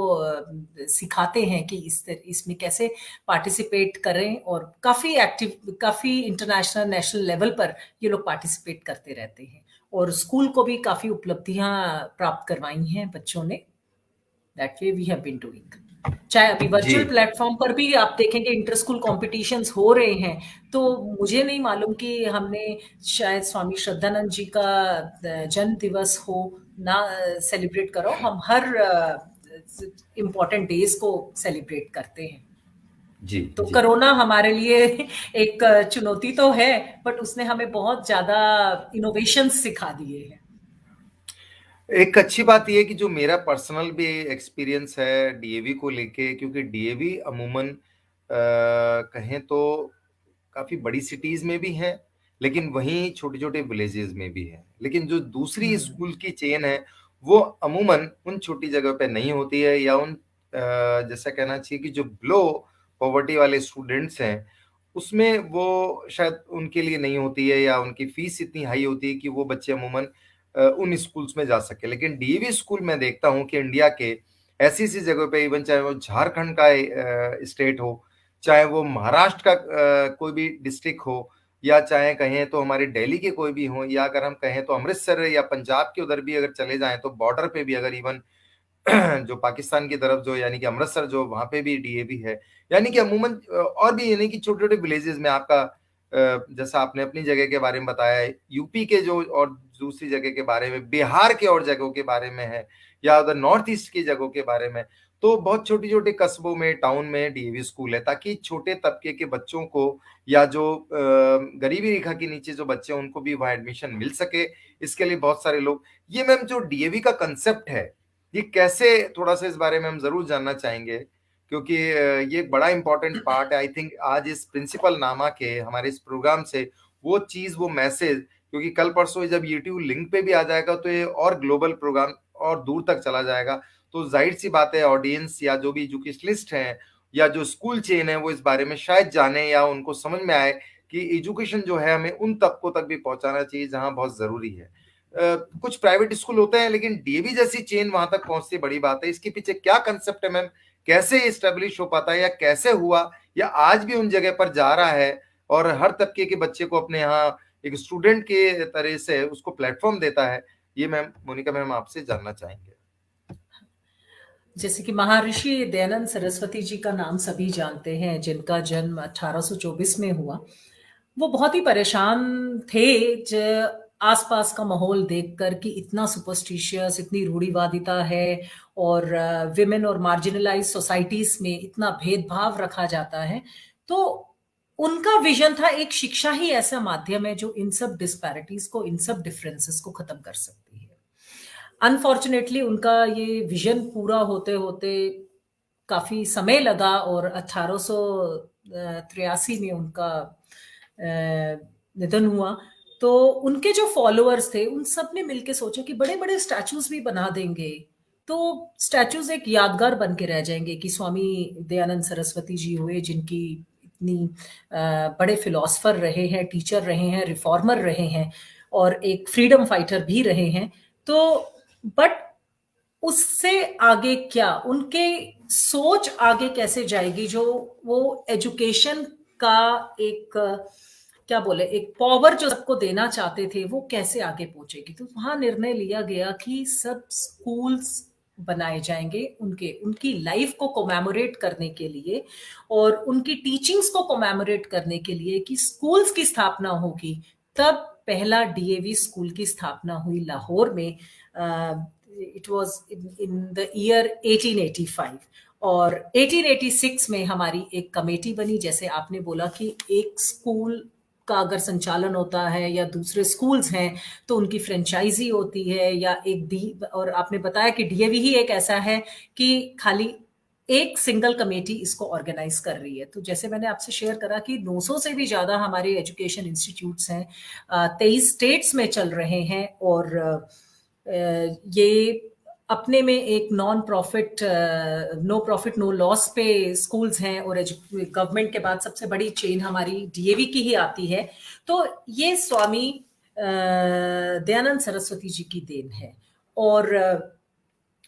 [SPEAKER 2] सिखाते हैं कि इसमें कैसे पार्टिसिपेट करें। और काफी इंटरनेशनल नेशनल लेवल पर ये लोग पार्टिसिपेट करते रहते हैं और स्कूल को भी काफी उपलब्धियां प्राप्त करवाई हैं बच्चों ने। That way we have been doing. चाहे अभी वर्चुअल प्लेटफॉर्म पर भी आप देखेंगे इंटर स्कूल कॉम्पिटिशन्स हो रहे हैं, तो मुझे नहीं मालूम कि हमने शायद स्वामी श्रद्धानंद जी का जन्म दिवस हो ना सेलिब्रेट करो, हम हर इम्पोर्टेंट डेज को सेलिब्रेट करते हैं।
[SPEAKER 1] जी
[SPEAKER 2] तो
[SPEAKER 1] जी।
[SPEAKER 2] कोरोना हमारे लिए एक चुनौती तो है, बट उसने हमें बहुत ज्यादा इनोवेशन सिखा दिए हैं।
[SPEAKER 1] एक अच्छी बात यह है कि जो मेरा पर्सनल भी एक्सपीरियंस है डीएवी को लेके, क्योंकि डीएवी अमूमन कहें तो काफी बड़ी सिटीज में भी है, लेकिन वहीं छोटे छोटे विलेजेस में भी है। लेकिन जो दूसरी स्कूल की चेन है वो अमूमन उन छोटी जगह पे नहीं होती है, या उन जैसा कहना चाहिए कि जो बिलो पॉवर्टी वाले स्टूडेंट्स हैं उसमें वो शायद उनके लिए नहीं होती है, या उनकी फीस इतनी हाई होती है कि वो बच्चे अमूमन उन स्कूल्स में जा सके। लेकिन डीएवी स्कूल में देखता हूँ कि इंडिया के ऐसी ऐसी जगह पे, इवन चाहे वो झारखंड का स्टेट हो, चाहे वो महाराष्ट्र का कोई भी डिस्ट्रिक्ट हो, या चाहे कहें तो हमारे दिल्ली के कोई भी हो, या अगर हम कहें तो अमृतसर या पंजाब के उधर भी अगर चले जाएं तो बॉर्डर पे भी अगर इवन जो पाकिस्तान की तरफ जो यानी कि अमृतसर जो वहां पे भी डीएवी है, यानी कि अमूमन और भी यानी कि छोटे छोटे विलेजेस में आपका जैसा आपने अपनी जगह के बारे में बताया, यूपी के जो और दूसरी जगह के बारे में, बिहार के और जगहों के बारे में है, या उधर नॉर्थ ईस्ट की जगहों के बारे में, तो बहुत छोटी छोटी कस्बों में टाउन में डीएवी स्कूल है, ताकि छोटे तबके के बच्चों को या जो गरीबी रेखा के नीचे जो बच्चे हैं उनको भी वहाँ एडमिशन मिल सके। इसके लिए बहुत सारे लोग, ये मैम जो डीएवी का कंसेप्ट है ये कैसे, थोड़ा सा इस बारे में हम जरूर जानना चाहेंगे, क्योंकि ये एक बड़ा इंपॉर्टेंट पार्ट है। आई थिंक आज इस प्रिंसिपल नामा के हमारे इस प्रोग्राम से वो चीज, वो मैसेज, क्योंकि कल परसों जब यूट्यूब लिंक पे भी आ जाएगा तो ये और ग्लोबल प्रोग्राम और दूर तक चला जाएगा, तो जाहिर सी बात है ऑडियंस या जो भी एजुकेशनिस्ट हैं या जो स्कूल चेन है वो इस बारे में शायद जाने या उनको समझ में आए कि एजुकेशन जो है हमें उन तबकों तक भी पहुंचाना चाहिए जहां बहुत जरूरी है। कुछ प्राइवेट स्कूल होते हैं लेकिन डीएवी जैसी चेन वहां तक पहुंचती बड़ी बात है। इसके पीछे क्या कंसेप्ट है मैम, कैसे इस्टेब्लिश हो पाता है, या कैसे हुआ, या आज भी उन जगह पर जा रहा है और हर तबके के बच्चे को अपने यहाँ एक स्टूडेंट के तरह से उसको प्लेटफॉर्म देता है, ये मैम मोनिका मैम आपसे जानना चाहेंगे।
[SPEAKER 2] जैसे कि महर्षि दयानंद सरस्वती जी का नाम सभी जानते हैं, जिनका जन्म 1824 में हुआ। वो बहुत ही परेशान थे आसपास का माहौल देखकर कि इतना सुपरस्टिशियस, इतनी रूढ़िवादिता है और विमेन और मार्जिनलाइज सोसाइटीज में इतना भेदभाव रखा जाता है, तो उनका विजन था एक शिक्षा ही ऐसा माध्यम है जो इन सब डिस्पैरिटीज को, इन सब डिफरेंसेस को खत्म कर सकती है। अनफॉर्चुनेटली उनका ये विजन पूरा होते होते काफी समय लगा और 1883 में उनका निधन हुआ। तो उनके जो फॉलोअर्स थे उन सब ने मिलकर सोचा कि बड़े बड़े स्टैचूज भी बना देंगे, तो स्टैचूज एक यादगार बन के रह जाएंगे कि स्वामी दयानंद सरस्वती जी हुए जिनकी इतनी बड़े फिलोसफर रहे हैं, टीचर रहे हैं, रिफॉर्मर रहे हैं और एक फ्रीडम फाइटर भी रहे हैं। तो बट उससे आगे क्या, उनके सोच आगे कैसे जाएगी, जो वो एजुकेशन का एक क्या बोले, एक पावर जो सबको देना चाहते थे, वो कैसे आगे पहुंचेगी। तो वहां निर्णय लिया गया कि सब स्कूल्स बनाए जाएंगे उनकी लाइफ को कोमेमोरेट करने के लिए और उनकी टीचिंग्स को कोमेमोरेट करने के लिए कि स्कूल्स की स्थापना होगी। तब पहला डीएवी स्कूल की स्थापना हुई लाहौर में। It was in the year 1885 और 1886 में हमारी एक कमेटी बनी। जैसे आपने बोला कि एक स्कूल का अगर संचालन होता है या दूसरे स्कूल्स हैं तो उनकी फ्रेंचाइजी होती है या एक डी, और आपने बताया कि डीएवी ही एक ऐसा है कि खाली एक सिंगल कमेटी इसको ऑर्गेनाइज कर रही है। तो जैसे मैंने आपसे शेयर करा कि 900 से भी ज्यादा हमारे एजुकेशन इंस्टीट्यूट्स हैं, 23 स्टेट्स में चल रहे हैं और ये अपने में एक नो प्रॉफिट नो लॉस पे स्कूल्स हैं और गवर्नमेंट के बाद सबसे बड़ी चेन हमारी डीएवी की ही आती है। तो ये स्वामी दयानंद सरस्वती जी की देन है और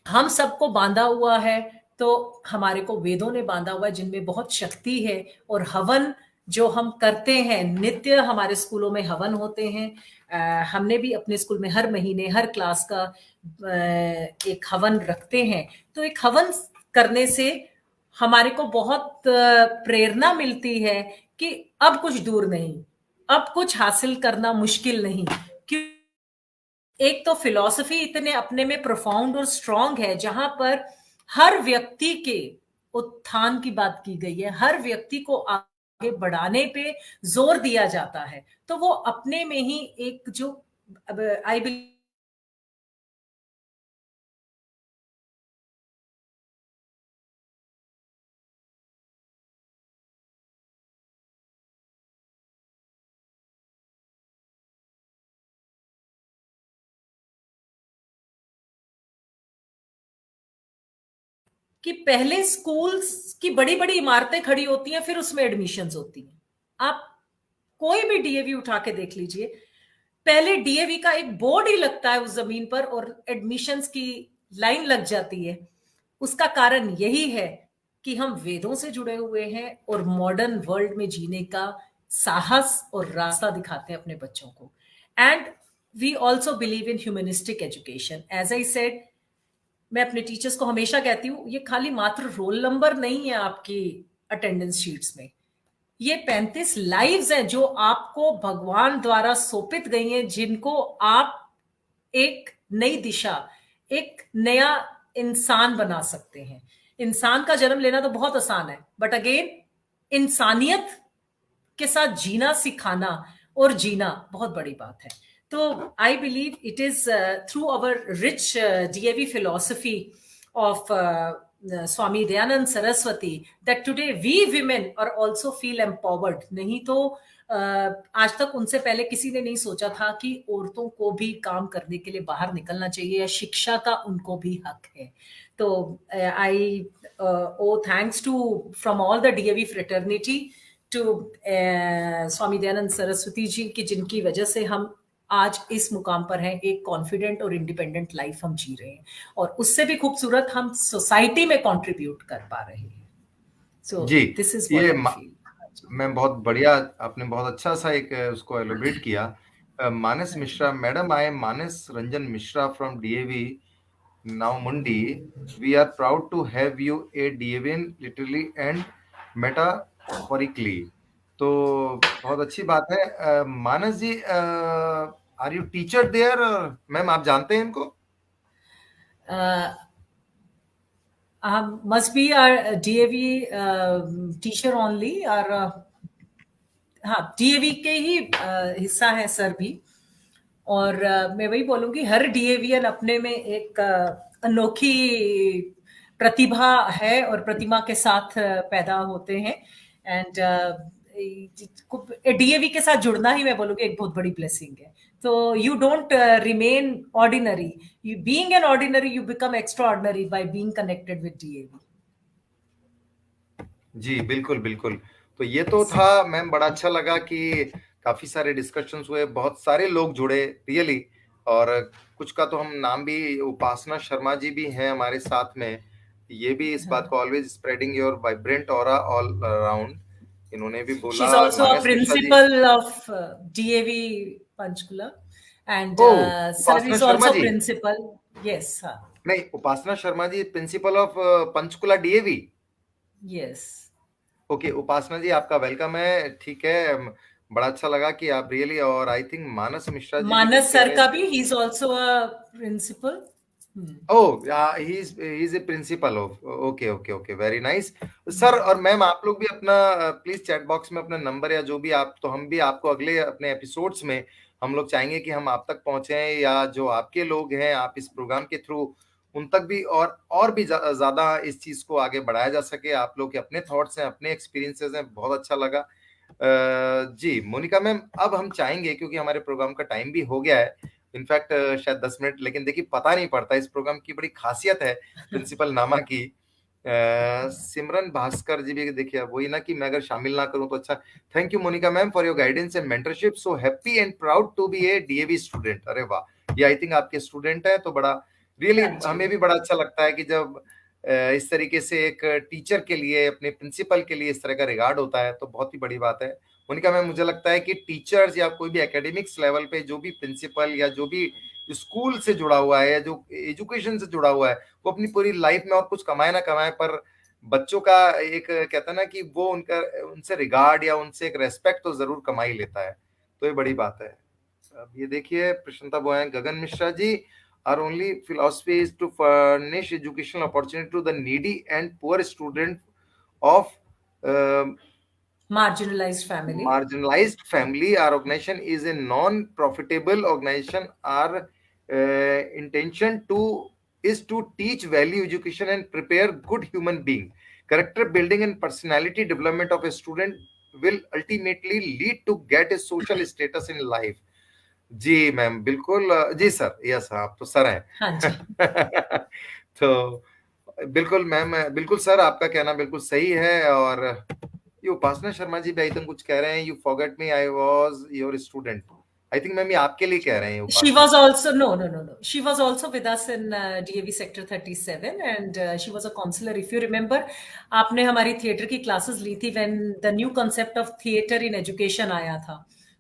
[SPEAKER 2] हम सबको बांधा हुआ है। तो हमारे को वेदों ने बांधा हुआ है जिनमें बहुत शक्ति है और हवन जो हम करते हैं, नित्य हमारे स्कूलों में हवन होते हैं। हमने भी अपने स्कूल में हर महीने हर क्लास का एक हवन रखते हैं। तो एक हवन करने से हमारे को बहुत प्रेरणा मिलती है कि अब कुछ दूर नहीं, अब कुछ हासिल करना मुश्किल नहीं। क्यों? एक तो फिलॉसफी इतने अपने में प्रोफाउंड और स्ट्रांग है जहां पर हर व्यक्ति के उत्थान की बात की गई है, हर व्यक्ति को आगे बढ़ाने पे जोर दिया जाता है। तो वो अपने में ही एक जो आई बिलीव कि पहले स्कूल्स की बड़ी बड़ी इमारतें खड़ी होती हैं, फिर उसमें एडमिशंस होती हैं। आप कोई भी डीएवी उठा के देख लीजिए, पहले डीएवी का एक बोर्ड ही लगता है उस जमीन पर और एडमिशंस की लाइन लग जाती है। उसका कारण यही है कि हम वेदों से जुड़े हुए हैं और मॉडर्न वर्ल्ड में जीने का साहस और रास्ता दिखाते हैं अपने बच्चों को। And we also believe in humanistic education. As I said, मैं अपने टीचर्स को हमेशा कहती हूँ, ये खाली मात्र रोल नंबर नहीं है आपकी अटेंडेंस शीट्स में, ये 35 लाइव्स हैं जो आपको भगवान द्वारा सौंपित गई हैं, जिनको आप एक नई दिशा, एक नया इंसान बना सकते हैं। इंसान का जन्म लेना तो बहुत आसान है, बट अगेन इंसानियत के साथ जीना सिखाना और जीना बहुत बड़ी बात है। तो I believe it is through our rich DAV philosophy of Swami Dayanand Saraswati that today we women are also feel empowered. नहीं तो आज तक उनसे पहले किसी ने नहीं सोचा था कि औरतों को भी काम करने के लिए बाहर निकलना चाहिए या शिक्षा का उनको भी हक है। तो I owe thanks to from all the DAV fraternity to Swami Dayanand Saraswati ji की, जिनकी वजह से हम आज इस मुकाम पर हैं, एक कॉन्फिडेंट और इंडिपेंडेंट लाइफ हम जी रहे हैं और उससे भी खूबसूरत हम सोसाइटी में कंट्रीब्यूट कर पा रहे हैं। So this is what I feel.
[SPEAKER 1] मैं बहुत बढ़िया, आपने बहुत अच्छा सा एक उसको एलोब्रेट किया। Manas Mishra, madam, I am Manas Ranjan Mishra from DAV now मुंडी। We are proud to have you a DAVian literally and metaphorically. तो बहुत अच्छी बात है। Manas ji, are you teacher there? Ma'am आप जानते हैं इनको?
[SPEAKER 2] Must be our DAV teacher only, और हाँ DAV के ही हिस्सा है सर भी। और मैं वही बोलूंगी, हर डीएवीएन अपने में एक अनोखी प्रतिभा है और प्रतिमा के साथ पैदा होते हैं। एंड डीएवी के साथ जुड़ना ही मैं बोलूंगी एक बहुत बड़ी ब्लेसिंग है। तो you don't remain ordinary, you being an ordinary you become extraordinary by being connected with DAV.
[SPEAKER 1] जी बिल्कुल बिल्कुल। तो ये तो था मैम, बड़ा अच्छा लगा कि काफी सारे डिस्कशंस हुए, बहुत सारे लोग जुड़े रियली। और कुछ का तो हम नाम भी, उपासना शर्मा जी भी हैं हमारे साथ में, ये भी इस बात को always spreading your vibrant aura all around, इन्होंने भी
[SPEAKER 2] शी
[SPEAKER 1] बोला।
[SPEAKER 2] Is also a
[SPEAKER 1] Manas Mishra ji,
[SPEAKER 2] principal of DAV Panchkula, and
[SPEAKER 1] oh
[SPEAKER 2] sir
[SPEAKER 1] Upasana
[SPEAKER 2] is
[SPEAKER 1] Sharma
[SPEAKER 2] also
[SPEAKER 1] ji,
[SPEAKER 2] principal. Yes, हाँ,
[SPEAKER 1] नहीं Upasana Sharma ji principal of Panchkula DAV.
[SPEAKER 2] Yes.
[SPEAKER 1] Okay Upasana ji, आपका वेलकम है, ठीक है। बड़ा अच्छा लगा कि आप रियली, और आई थिंक मानस मिश्रा जी भी कुछ
[SPEAKER 2] मानस
[SPEAKER 1] कह
[SPEAKER 2] सर
[SPEAKER 1] रहे
[SPEAKER 2] का
[SPEAKER 1] थे।
[SPEAKER 2] भी, he is also a principal.
[SPEAKER 1] Oh he is a principal of, okay okay okay, very nice sir. और मैम आप लोग भी अपना प्लीज चैट बॉक्स में अपना नंबर या जो भी आप, तो हम भी आपको अगले अपने एपिसोड्स में हम लोग चाहेंगे कि हम आप तक पहुंचे, या जो आपके लोग हैं आप इस प्रोग्राम के थ्रू उन तक भी और भी ज्यादा इस चीज को आगे बढ़ाया जा सके। आप लोग के अपने थॉट्स हैं, अपने एक्सपीरियंसेस हैं, बहुत अच्छा लगा। जी मोनिका मैम, अब हम चाहेंगे क्योंकि हमारे प्रोग्राम का टाइम भी हो गया है, इनफैक्ट शायद 10 मिनट, लेकिन देखिए पता नहीं पड़ता, इस प्रोग्राम की बड़ी खासियत है प्रिंसिपल नामा की। सिमरन भास्कर जी भी देखिए, वही ना कि मैं अगर शामिल ना करूं तो अच्छा। Thank you Monica ma'am for your guidance and mentorship, so happy and proud to be a DAV student. अरे वाह, ये आई थिंक आपके स्टूडेंट है, तो बड़ा रियली
[SPEAKER 2] हाँ जी।
[SPEAKER 1] हमें भी बड़ा अच्छा लगता है कि जब इस तरीके से एक टीचर के लिए, अपने प्रिंसिपल के लिए इस तरह का रिगार्ड होता है, तो बहुत ही बड़ी बात है। मोनिका मैम, मुझे लगता है कि टीचर्स या कोई भी एकेडमिक्स लेवल पे जो भी प्रिंसिपल या जो भी स्कूल से जुड़ा हुआ है या जो एजुकेशन से जुड़ा हुआ है, वो अपनी पूरी लाइफ में और कुछ कमाए ना कमाए, पर बच्चों का एक कहता है ना कि वो उनका, उनसे रिगार्ड या उनसे एक रेस्पेक्ट तो जरूर कमा ही लेता है, तो ये बड़ी बात है। अब ये देखिए प्रशंसा बोए गगन Mishra ji, our only philosophy is to furnish educational opportunity to the needy and poor student of
[SPEAKER 2] Marginalized family.
[SPEAKER 1] marginalized family. Our organization is a non-profitable organization. Our intention to is to teach value education and prepare good human being. Character building and personality development of a student will ultimately lead to get a social status in life. जी ma'am बिल्कुल, जी sir, yes आप तो sir
[SPEAKER 2] हाँ
[SPEAKER 1] हैं।
[SPEAKER 2] जी।
[SPEAKER 1] तो बिल्कुल ma'am, बिल्कुल सर, आपका कहना बिल्कुल सही है। और ये उपासना शर्मा जी भी आई थिंक कुछ कह रहे हैं, you forget me I was your student. I think ma'am ये आपके लिए कह रहे हैं
[SPEAKER 2] She
[SPEAKER 1] Upasana
[SPEAKER 2] was
[SPEAKER 1] ji.
[SPEAKER 2] also, no. She was also with us in DAV Sector 37, and she was a counselor. If you remember, आपने हमारी theatre की classes ली थी when the new concept of theater in education आया था,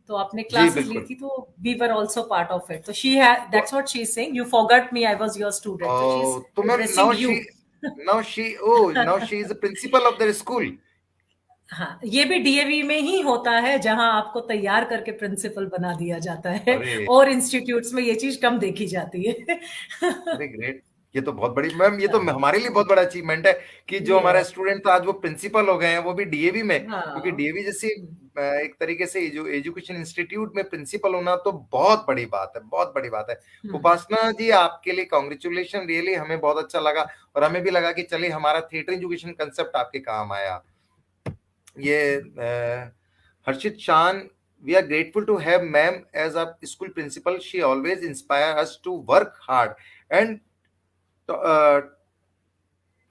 [SPEAKER 2] तो आपने
[SPEAKER 1] जी
[SPEAKER 2] classes ली
[SPEAKER 1] बिल्कुल।
[SPEAKER 2] थी, तो we were also part of it. So she had, that's what she's saying. You forgot me, I was your student. So she's
[SPEAKER 1] तो ma'am
[SPEAKER 2] addressing you.
[SPEAKER 1] Now she is the principle of the school.
[SPEAKER 2] हाँ, ये भी DAV में ही होता है जहां आपको तैयार करके प्रिंसिपल बना दिया जाता है,
[SPEAKER 1] अरे
[SPEAKER 2] और इंस्टीट्यूट्स में ये चीज कम देखी जाती है।
[SPEAKER 1] अरे ग्रेट, ये तो बहुत बड़ी मैम, ये तो हमारे लिए बहुत बड़ा अचीवमेंट है कि जो हमारा
[SPEAKER 2] यस।
[SPEAKER 1] स्टूडेंट था आज वो प्रिंसिपल हो गए हैं, वो भी डीएवी में, क्योंकि
[SPEAKER 2] हाँ।
[SPEAKER 1] डीएवी जैसी एक तरीके से एजुकेशन इंस्टीट्यूट में प्रिंसिपल होना तो बहुत बड़ी बात है, बहुत बड़ी बात है। उपासना जी आपके लिए कॉन्ग्रेचुलेशन, रियली हमें बहुत अच्छा लगा, और हमें भी लगा कि चलिए हमारा थिएटर एजुकेशन कंसेप्ट आपके काम आया। ये हर्षित शान, we are grateful to have ma'am as a school principal. She always inspire us to work hard and uh,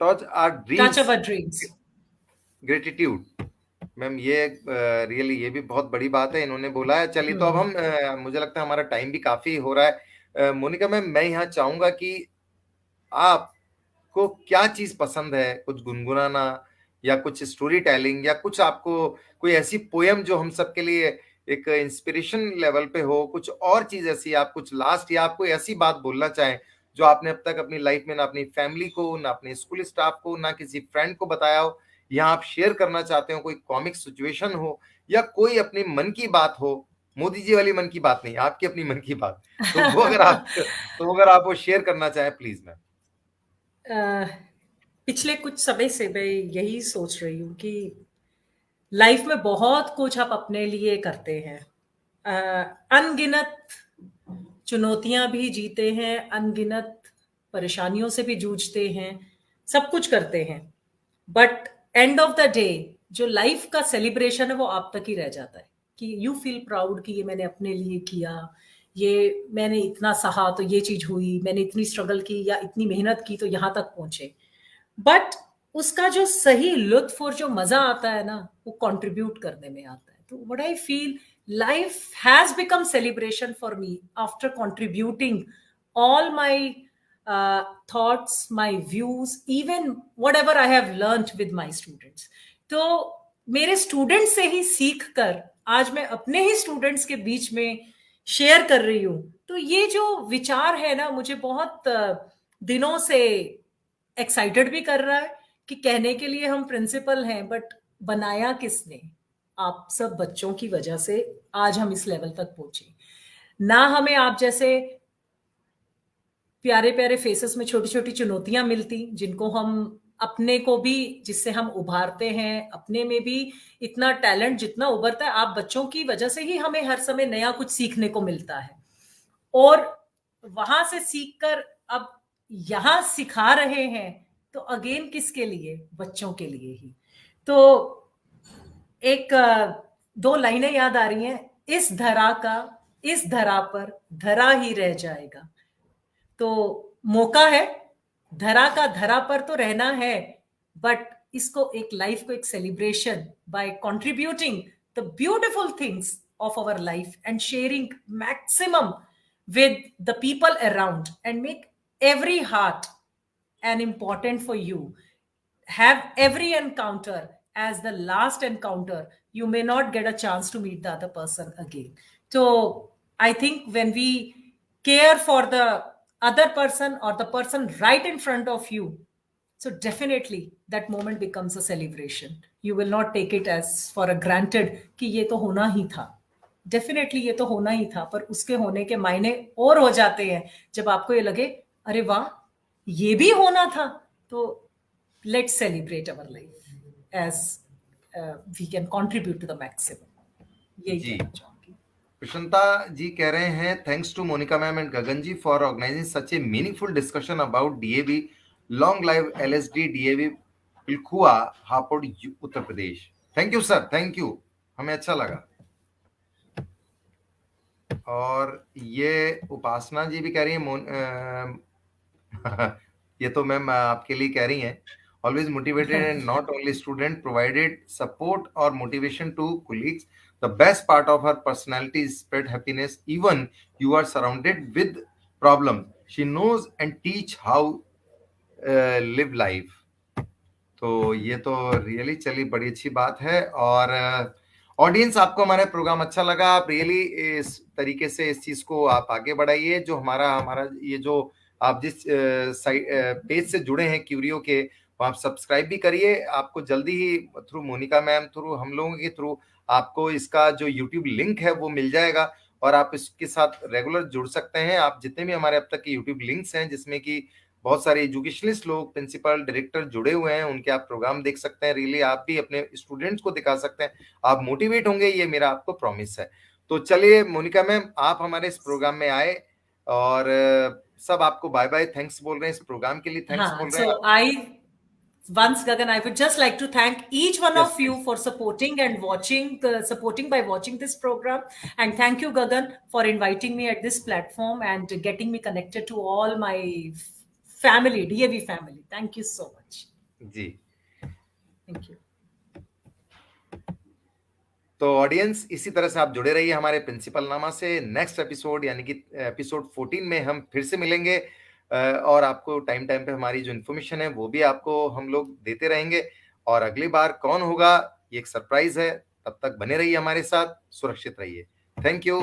[SPEAKER 1] touch our
[SPEAKER 2] touch
[SPEAKER 1] dreams.
[SPEAKER 2] Our dreams.
[SPEAKER 1] Gratitude ma'am, ये रियली ये भी बहुत बड़ी बात है, इन्होंने बोला है। चलिए तो अब हम मुझे लगता है हमारा टाइम भी काफी हो रहा है। मोनिका मैम, मैं यहाँ चाहूंगा कि आपको क्या चीज पसंद है, कुछ गुनगुनाना या कुछ स्टोरी टेलिंग, या कुछ आपको कोई ऐसी पोयम जो हम सबके लिए एक इंस्पिरेशन लेवल पे हो, कुछ और चीज ऐसी आप कुछ लास्ट, या आप कोई ऐसी बात बोलना चाहें जो आपने अब तक अपनी लाइफ में ना अपनी फैमिली को, ना अपने स्कूल स्टाफ को, ना किसी फ्रेंड को बताया हो, या आप शेयर करना चाहते हो, कोई कॉमिक सिचुएशन हो या कोई अपनी मन की बात हो, मोदी जी वाली मन की बात नहीं, आपकी अपनी मन की बात। तो वो अगर आप वो शेयर करना चाहें प्लीज मैम।
[SPEAKER 2] पिछले कुछ समय से मैं यही सोच रही हूँ कि लाइफ में बहुत कुछ आप अपने लिए करते हैं, अनगिनत चुनौतियां भी जीते हैं, अनगिनत परेशानियों से भी जूझते हैं, सब कुछ करते हैं, but end of the day जो लाइफ का सेलिब्रेशन है वो आप तक ही रह जाता है कि यू फील प्राउड कि ये मैंने अपने लिए किया, ये मैंने इतना सहा तो ये चीज हुई, मैंने इतनी स्ट्रगल की या इतनी मेहनत की तो यहां तक पहुंचे। बट उसका जो सही लुत्फ और जो मजा आता है ना वो कंट्रीब्यूट करने में आता है। तो what I feel, life has become celebration for me after contributing all my thoughts, my views, even whatever I have learned with my students. तो मेरे स्टूडेंट्स से ही सीख कर आज मैं अपने ही स्टूडेंट्स के बीच में शेयर कर रही हूँ। तो ये जो विचार है ना मुझे बहुत दिनों से एक्साइटेड भी कर रहा है कि कहने के लिए हम प्रिंसिपल हैं, बट बनाया किसने? आप सब बच्चों की वजह से आज हम इस लेवल तक पहुंचे। ना हमें आप जैसे प्यारे प्यारे फेसेस में छोटी छोटी चुनौतियां मिलती जिनको हम अपने को भी, जिससे हम उभारते हैं, अपने में भी इतना टैलेंट जितना उभरता है, आप बच्चों की वजह से ही हमें हर समय नया कुछ सीखने को मिलता है। और वहां से सीखकर अब यहां सिखा रहे हैं तो अगेन किसके लिए? बच्चों के लिए ही। तो एक दो लाइनें याद आ रही हैं, इस धरा का इस धरा पर धरा ही रह जाएगा। तो मौका है, धरा का धरा पर तो रहना है, बट इसको एक लाइफ को एक celebration bye contributing the beautiful things of our life and sharing maximum with the people around and make every heart an important for you. Have every encounter as the last encounter. You may not get a chance to meet the other person again. So I think when we care for the other person or the person right in front of you, so definitely that moment becomes a celebration. You will not take it as for a granted कि ये तो होना ही था। Definitely ये तो होना ही था, पर उसके होने के मायने और हो जाते हैं जब आपको ये लगे अरे वाह ये भी होना था। तो let's celebrate our life as we can contribute to the maximum. यही कहना चाहूंगी।
[SPEAKER 1] प्रशांता जी कह रहे हैं, thanks to Monica ma'am and Gagan ji for organising such a meaningful discussion about DAV. Long live LSD DAV Pilkhuwa, Hapur, Uttar Pradesh. Thank you sir, thank you, हमें अच्छा लगा। और ये उपासना जी भी कह रही है ये तो मैम आपके लिए कह रही हैं, always motivated and not only student, provided support or motivation to colleagues. The best part of her personality is spread happiness even you are surrounded with problem. She knows and teach how live life. तो ये तो really चली बड़ी अच्छी बात है। और audience, आपको हमारा प्रोग्राम अच्छा लगा, आप रियली इस तरीके से इस चीज को आप आगे बढ़ाइए। जो हमारा ये जो आप जिस पेज से जुड़े हैं क्यूरियो के, वो आप सब्सक्राइब भी करिए। आपको जल्दी ही थ्रू मोनिका मैम, थ्रू हम लोगों के थ्रू आपको इसका जो यूट्यूब लिंक है वो मिल जाएगा और आप इसके साथ रेगुलर जुड़ सकते हैं। आप जितने भी हमारे अब तक के यूट्यूब लिंक्स हैं जिसमें कि बहुत सारे एजुकेशनिस्ट लोग, प्रिंसिपल, डायरेक्टर जुड़े हुए हैं, उनके आप प्रोग्राम देख सकते हैं। रियली आप भी अपने स्टूडेंट्स को दिखा सकते हैं, आप मोटिवेट होंगे, ये मेरा आपको प्रॉमिस है। तो चलिए मोनिका मैम, आप हमारे इस प्रोग्राम में आए और सब आपको बाय बाय थैंक्स बोल रहे हैं, इस प्रोग्राम के लिए थैंक्स बोल रहे हैं।
[SPEAKER 2] So once Gagan, I would just like to thank each one of you for supporting and supporting by watching this program. And thank you, Gagan, for inviting me at this platform and getting me connected to all my family, DAV family. Thank you so much.
[SPEAKER 1] जी,
[SPEAKER 2] Thank you.
[SPEAKER 1] तो audience, इसी तरह से आप जुड़े रहिए हमारे principal नामा से। नेक्स्ट एपिसोड यानी कि एपिसोड 14 में हम फिर से मिलेंगे और आपको टाइम टाइम पे हमारी जो इन्फॉर्मेशन है वो भी आपको हम लोग देते रहेंगे। और अगली बार कौन होगा ये एक सरप्राइज है। तब तक बने रहिए हमारे साथ, सुरक्षित रहिए। Thank you.